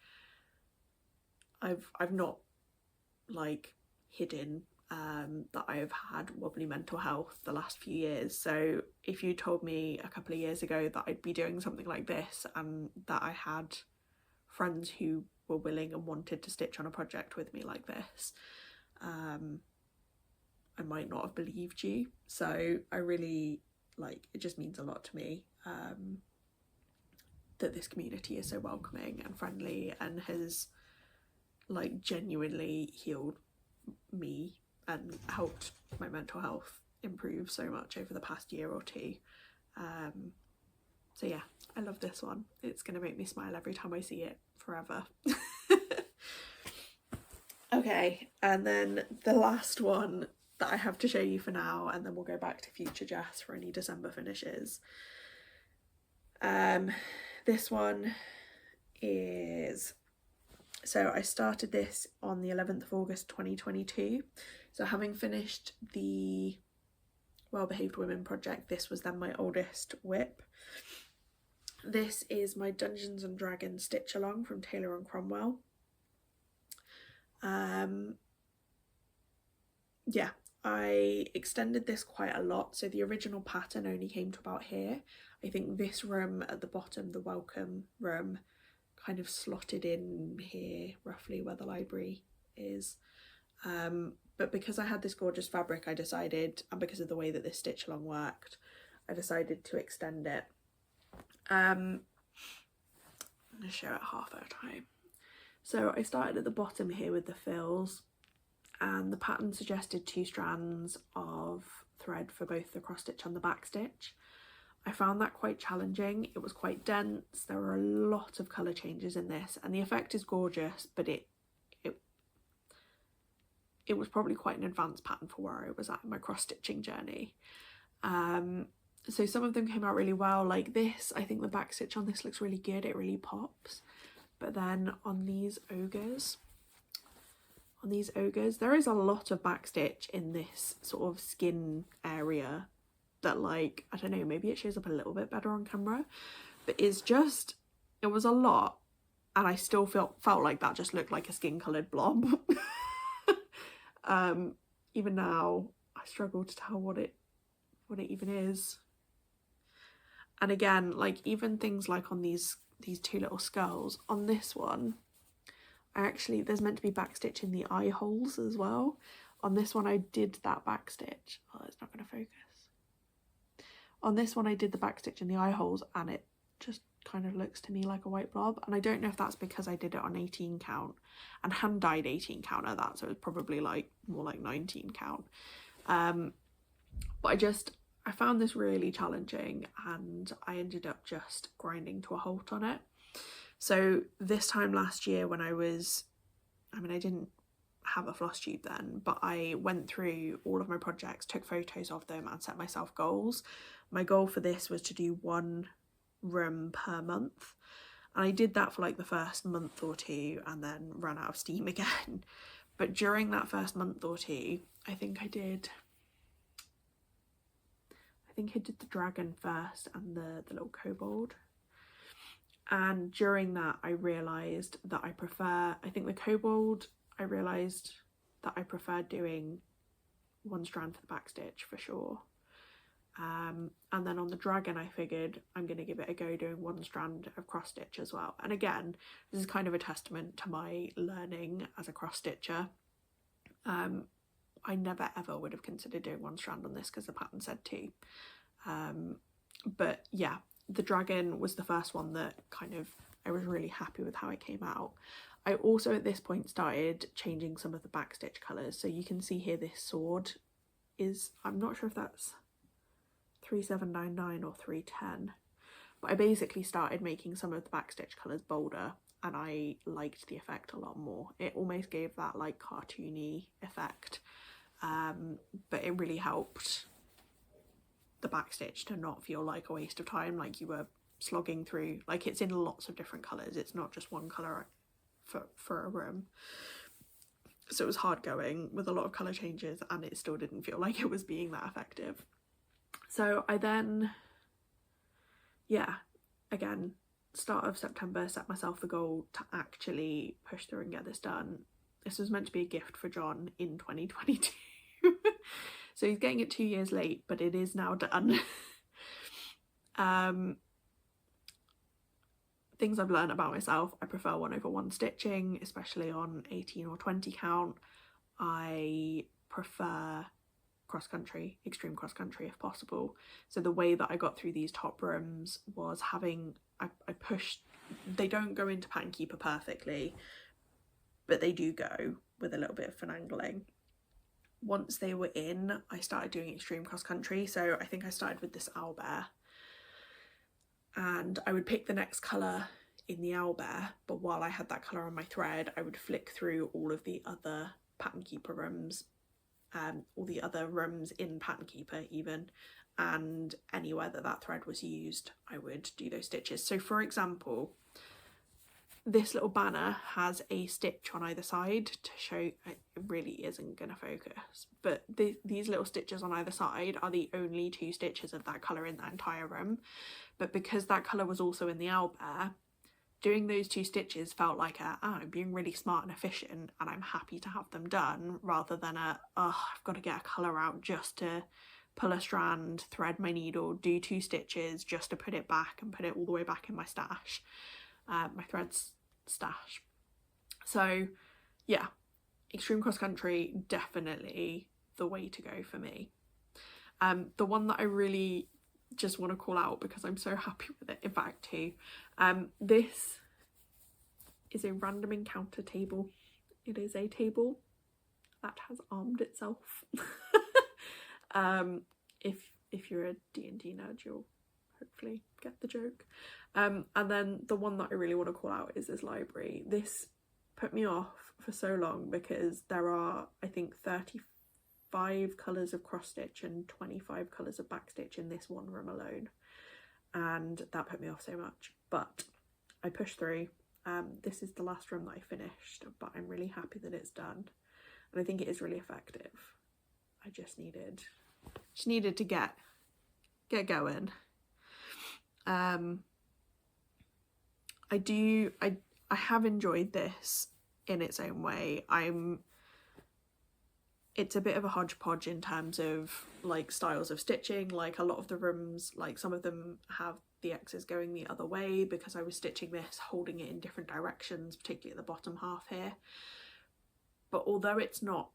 I've not like hidden that I have had wobbly mental health the last few years. So if you told me a couple of years ago that I'd be doing something like this and that I had friends who were willing and wanted to stitch on a project with me like this, I might not have believed you. So I really, like, it just means a lot to me that this community is so welcoming and friendly and has like genuinely healed me and helped my mental health improve so much over the past year or two. So yeah, I love this one. It's gonna make me smile every time I see it forever. Okay, and then the last one that I have to show you for now, and then we'll go back to Future Jess for any December finishes. This one is, so I started this on the 11th of August 2022. So having finished the Well Behaved Women project, this was then my oldest WIP. This is my Dungeons and Dragons stitch along from Taylor and Cromwell. Yeah, I extended this quite a lot. So the original pattern only came to about here. I think this room at the bottom, the welcome room, kind of slotted in here roughly where the library is. But because I had this gorgeous fabric, I decided, and because of the way that this stitch along worked, I decided to extend it. I'm going to show it half at a time. So I started at the bottom here with the fills, and the pattern suggested 2 strands of thread for both the cross stitch and the back stitch. I found that quite challenging. It was quite dense. There were a lot of colour changes in this, and the effect is gorgeous, but it was probably quite an advanced pattern for where I was at in my cross stitching journey. So some of them came out really well, like this. I think the back stitch on this looks really good. It really pops. But then on these ogres, there is a lot of back stitch in this sort of skin area that, like, I don't know, maybe it shows up a little bit better on camera, but it was a lot, and I still felt like that just looked like a skin coloured blob. Even now I struggle to tell what it even is. And again, like, even things like on these 2 little skulls, on this one, there's meant to be back stitch in the eye holes as well. On this one I did that back stitch. Oh, it's not going to focus. On this one I did the back stitch in the eye holes, and it just kind of looks to me like a white blob, and I don't know if that's because I did it on 18 count and hand dyed 18 count at that, so it was probably like more like 19 count. But I found this really challenging, and I ended up just grinding to a halt on it. So this time last year when I didn't have a floss tube then, but I went through all of my projects, took photos of them, and set myself goals. My goal for this was to do 1 room per month, and I did that for like the first month or 2 and then ran out of steam again. But during that first month or 2, I think I did the dragon first and the little kobold, and during that I realised that I think the kobold, I realised that I prefer doing one strand for the back stitch for sure. And then on the dragon I figured I'm going to give it a go doing one strand of cross stitch as well. And again, this is kind of a testament to my learning as a cross stitcher. I never ever would have considered doing one strand on this because the pattern said two. But yeah, the dragon was the first one that kind of I was really happy with how it came out. I also at this point started changing some of the backstitch colours. So you can see here this sword is, I'm not sure if that's 3799 or 310, but I basically started making some of the backstitch colours bolder and I liked the effect a lot more. It almost gave that like cartoony effect, but it really helped the backstitch to not feel like a waste of time, like you were slogging through, like it's in lots of different colours, it's not just one colour for a room. So it was hard going with a lot of colour changes and it still didn't feel like it was being that effective. So I then, yeah, again, start of September, set myself the goal to actually push through and get this done. This was meant to be a gift for John in 2022. So he's getting it 2 years late, but it is now done. Things I've learned about myself: I prefer 1/1 stitching, especially on 18 or 20 count. I prefer cross country, extreme cross country if possible. So the way that I got through these top rooms was having, I pushed, they don't go into Pattern Keeper perfectly, but they do go with a little bit of finagling. Once they were in, I started doing extreme cross country. So I think I started with this owlbear, and I would pick the next colour in the owlbear, but while I had that colour on my thread, I would flick through all of the other Pattern Keeper rooms, all the other rooms in Pattern Keeper even, and anywhere that that thread was used, I would do those stitches. So for example, this little banner has a stitch on either side to show, it really isn't going to focus, but these little stitches on either side are the only 2 stitches of that colour in that entire room. But because that colour was also in the owlbear, doing those 2 stitches felt like I'm being really smart and efficient and I'm happy to have them done, rather than I've got to get a colour out just to pull a strand, thread my needle, do 2 stitches just to put it back and put it all the way back in my stash, my threads stash. So yeah, extreme cross country, definitely the way to go for me. The one that I really just want to call out because I'm so happy with it, in fact, too, this is a random encounter table. It is a table that has armed itself. If you're a D&D nerd, you'll hopefully get the joke. And then the one that I really want to call out is this library. This put me off for so long because there are, I think, 35 colours of cross stitch and 25 colours of back stitch in this one room alone, and that put me off so much, but I pushed through. This is the last room that I finished, but I'm really happy that it's done and I think it is really effective. I just needed to get going. I have enjoyed this in its own way. It's a bit of a hodgepodge in terms of like styles of stitching. Like a lot of the rooms, like some of them have the X's going the other way because I was stitching this holding it in different directions, particularly at the bottom half here. But although it's not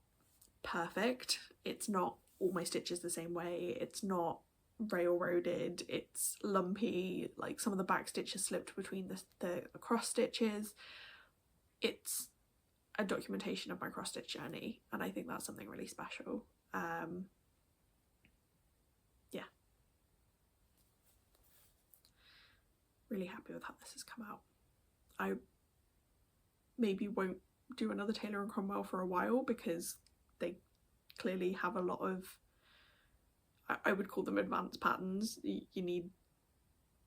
perfect, it's not all my stitches the same way, it's not railroaded, it's lumpy, like some of the back stitches slipped between the cross stitches. It's a documentation of my cross stitch journey and I think that's something really special. Yeah, really happy with how this has come out. I maybe won't do another Taylor and Cromwell for a while because they clearly have a lot of, I would call them advanced patterns. You need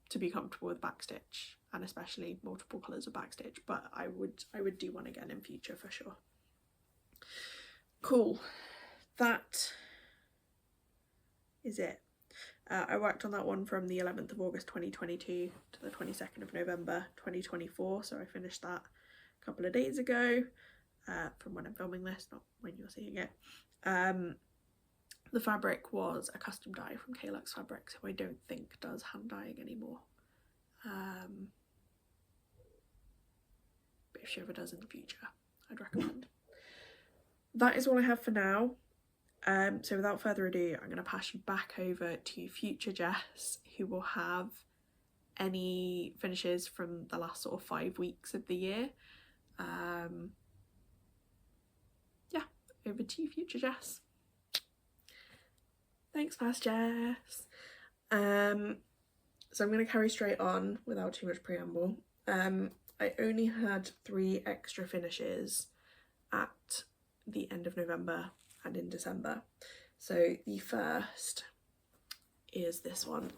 to be comfortable with backstitch and especially multiple colours of backstitch, but I would do one again in future for sure. Cool, that is it. I worked on that one from the 11th of August 2022 to the 22nd of November 2024, so I finished that a couple of days ago, from when I'm filming this, not when you're seeing it. The fabric was a custom dye from Kalux Fabrics, who I don't think does hand dyeing anymore. But if she ever does in the future, I'd recommend. That is all I have for now. So without further ado, I'm going to pass you back over to future Jess, who will have any finishes from the last sort of 5 weeks of the year. Yeah, over to you, future Jess. Thanks, past Jess. So I'm going to carry straight on without too much preamble. I only had 3 extra finishes at the end of November and in December. So the first is this one.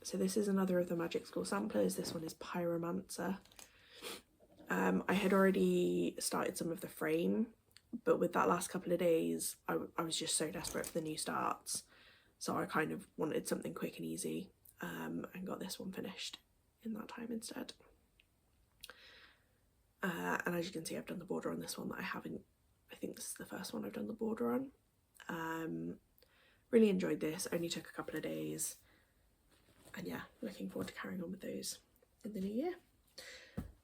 So this is another of the Magic School samplers. This one is Pyromancer. I had already started some of the frame, but with that last couple of days, I was just so desperate for the new starts. So I kind of wanted something quick and easy, and got this one finished in that time instead. And as you can see, I've done the border on this one that I think this is the first one I've done the border on. Really enjoyed this, only took a couple of days. And yeah, looking forward to carrying on with those in the new year.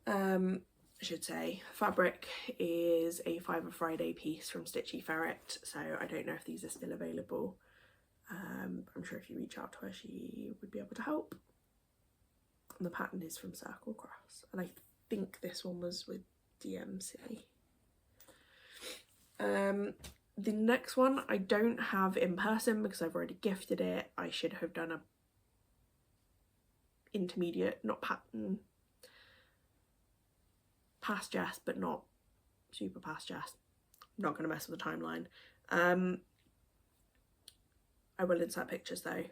I should say, fabric is a Fiver Friday piece from Stitchy Ferret, so I don't know if these are still available. I'm sure if you reach out to her, she would be able to help. And the pattern is from Circle Cross, and I think this one was with DMC. The next one I don't have in person because I've already gifted it. I should have done a intermediate, not pattern, past Jess, but not super past Jess. I'm not going to mess with the timeline. I will insert pictures though.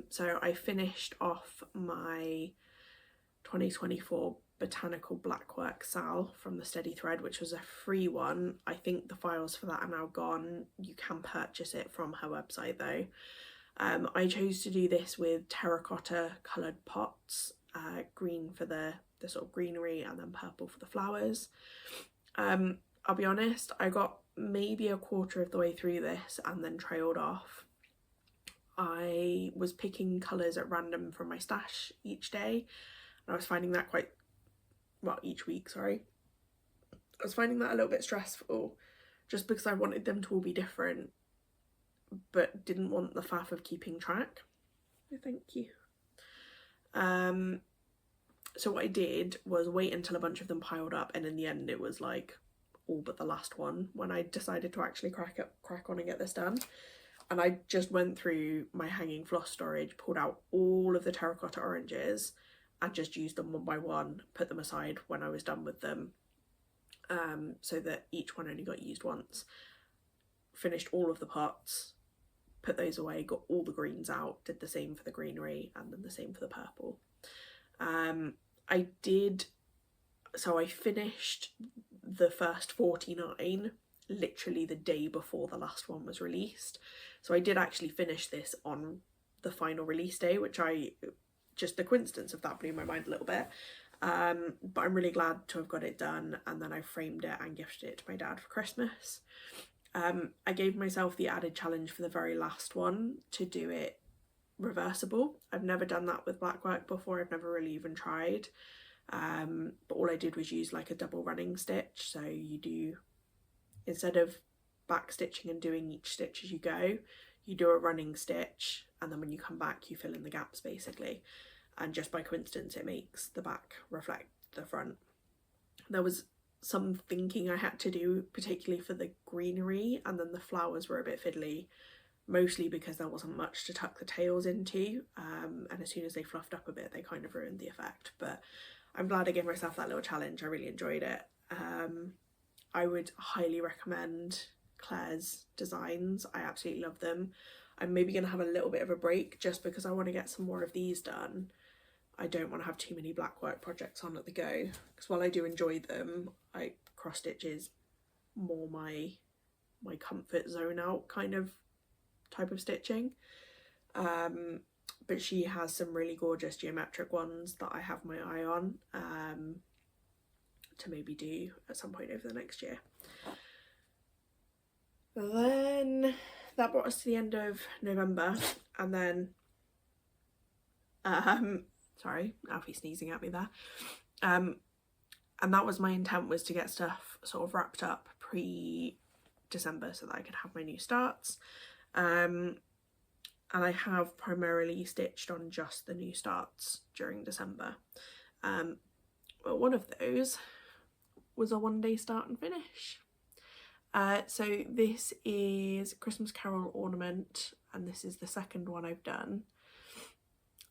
So I finished off my 2024 Botanical Blackwork Sal from the Steady Thread, which was a free one. I think the files for that are now gone. You can purchase it from her website though. I chose to do this with terracotta coloured pots, green for the sort of greenery and then purple for the flowers. I'll be honest, I got maybe a quarter of the way through this and then trailed off. I was picking colours at random from my stash each day, and I was finding that each week, sorry. I was finding that a little bit stressful just because I wanted them to all be different, but didn't want the faff of keeping track. Thank you. So what I did was wait until a bunch of them piled up, and in the end it was like all but the last one when I decided to actually crack on and get this done. And I just went through my hanging floss storage, pulled out all of the terracotta oranges and just used them one by one, put them aside when I was done with them, so that each one only got used once. Finished all of the pots, put those away, got all the greens out, did the same for the greenery and then the same for the purple. I finished the first 49 literally the day before the last one was released. So I did actually finish this on the final release day, which just the coincidence of that blew my mind a little bit. But I'm really glad to have got it done, and then I framed it and gifted it to my dad for Christmas. I gave myself the added challenge for the very last one to do it reversible. I've never done that with blackwork before, I've never really even tried. But all I did was use like a double running stitch. So you do, instead of back stitching and doing each stitch as you go, you do a running stitch, and then when you come back you fill in the gaps basically, and just by coincidence it makes the back reflect the front. There was some thinking I had to do, particularly for the greenery, and then the flowers were a bit fiddly, mostly because there wasn't much to tuck the tails into, and as soon as they fluffed up a bit they kind of ruined the effect. But I'm glad I gave myself that little challenge. I really enjoyed it. I would highly recommend Claire's designs. I absolutely love them. I'm maybe going to have a little bit of a break just because I want to get some more of these done. I don't want to have too many blackwork projects on at the go, because while I do enjoy them, cross stitch is more my comfort zone out kind of type of stitching. But she has some really gorgeous geometric ones that I have my eye on to maybe do at some point over the next year. Then that brought us to the end of November, and then sorry, Alfie sneezing at me there. And that was my intent, was to get stuff sort of wrapped up pre-December so that I could have my new starts. And I have primarily stitched on just the new starts during December. But one of those was a one-day start and finish. So this is Christmas Carol ornament, and this is the second one I've done.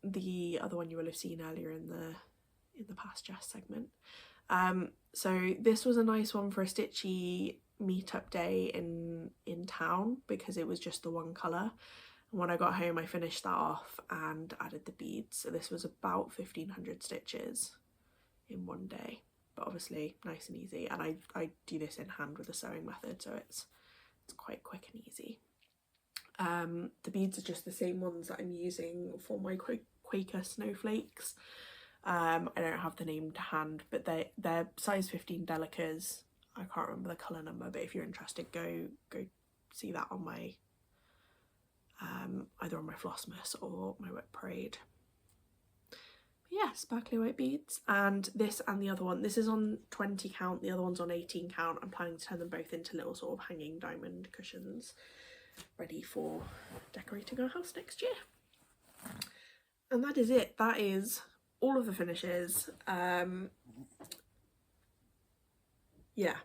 The other one you will have seen earlier in the past Jess segment. So this was a nice one for a stitchy meetup day in town, because it was just the one colour. And when I got home I finished that off and added the beads. So this was about 1500 stitches in one day, but obviously nice and easy. And I do this in hand with a sewing method, so it's quite quick and easy. The beads are just the same ones that I'm using for my Quaker snowflakes. I don't have the name to hand, but they're size 15 Delicas. I can't remember the colour number, but if you're interested, go see that on my either on my Flossmas or my Whip Parade. But yeah, sparkly white beads. And this and the other one, this is on 20 count, the other one's on 18 count. I'm planning to turn them both into little sort of hanging diamond cushions, ready for decorating our house next year. And that is it. That is all of the finishes. Yeah,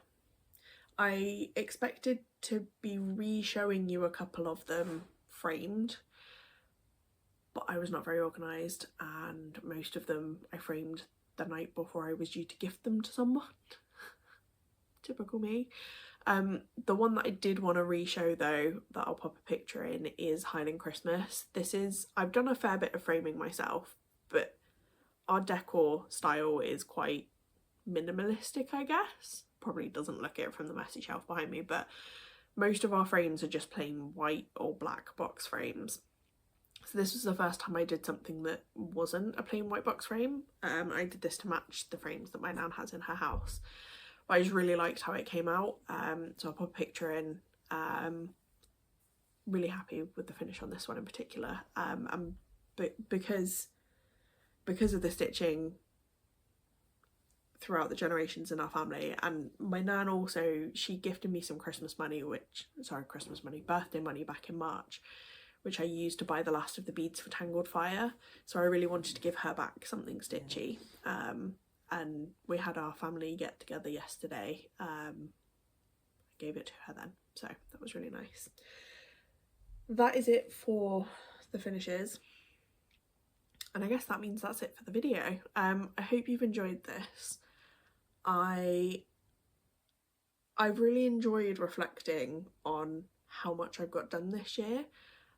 I expected to be re-showing you a couple of them framed, but I was not very organised, and most of them I framed the night before I was due to gift them to someone. Typical me. The one that I did want to re-show though, that I'll pop a picture in, is Highland Christmas. This is, I've done a fair bit of framing myself, but our decor style is quite minimalistic, I guess. Probably doesn't look it from the messy shelf behind me, but most of our frames are just plain white or black box frames. So this was the first time I did something that wasn't a plain white box frame. I did this to match the frames that my nan has in her house. But I just really liked how it came out, so I'll put a picture in. Really happy with the finish on this one in particular, but because of the stitching throughout the generations in our family, and my nan also, she gifted me some birthday money back in March, which I used to buy the last of the beads for Tangled Fire. So I really wanted to give her back something stitchy, and we had our family get together yesterday. I gave it to her then, so that was really nice. That is it for the finishes, and I guess that means that's it for the video. I hope you've enjoyed this. I've really enjoyed reflecting on how much I've got done this year.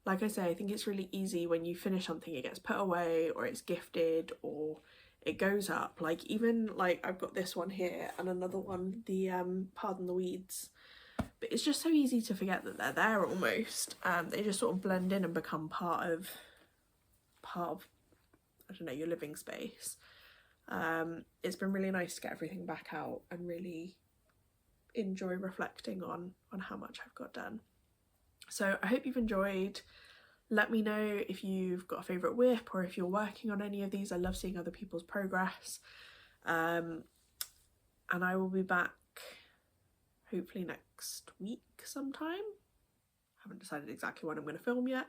Like I say, I think it's really easy when you finish something, it gets put away or it's gifted or it goes up. Like even like I've got this one here and another one, the Pardon the Weeds, but it's just so easy to forget that they're there almost. They just sort of blend in and become part of I don't know, your living space. It's been really nice to get everything back out and really enjoy reflecting on how much I've got done. So I hope you've enjoyed. Let me know if you've got a favourite whip or if you're working on any of these. I love seeing other people's progress. And I will be back hopefully next week sometime. I haven't decided exactly when I'm going to film yet,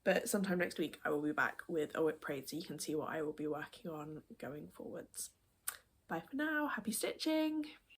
but sometime next week I will be back with a Whip Parade so you can see what I will be working on going forwards. Bye for now, happy stitching!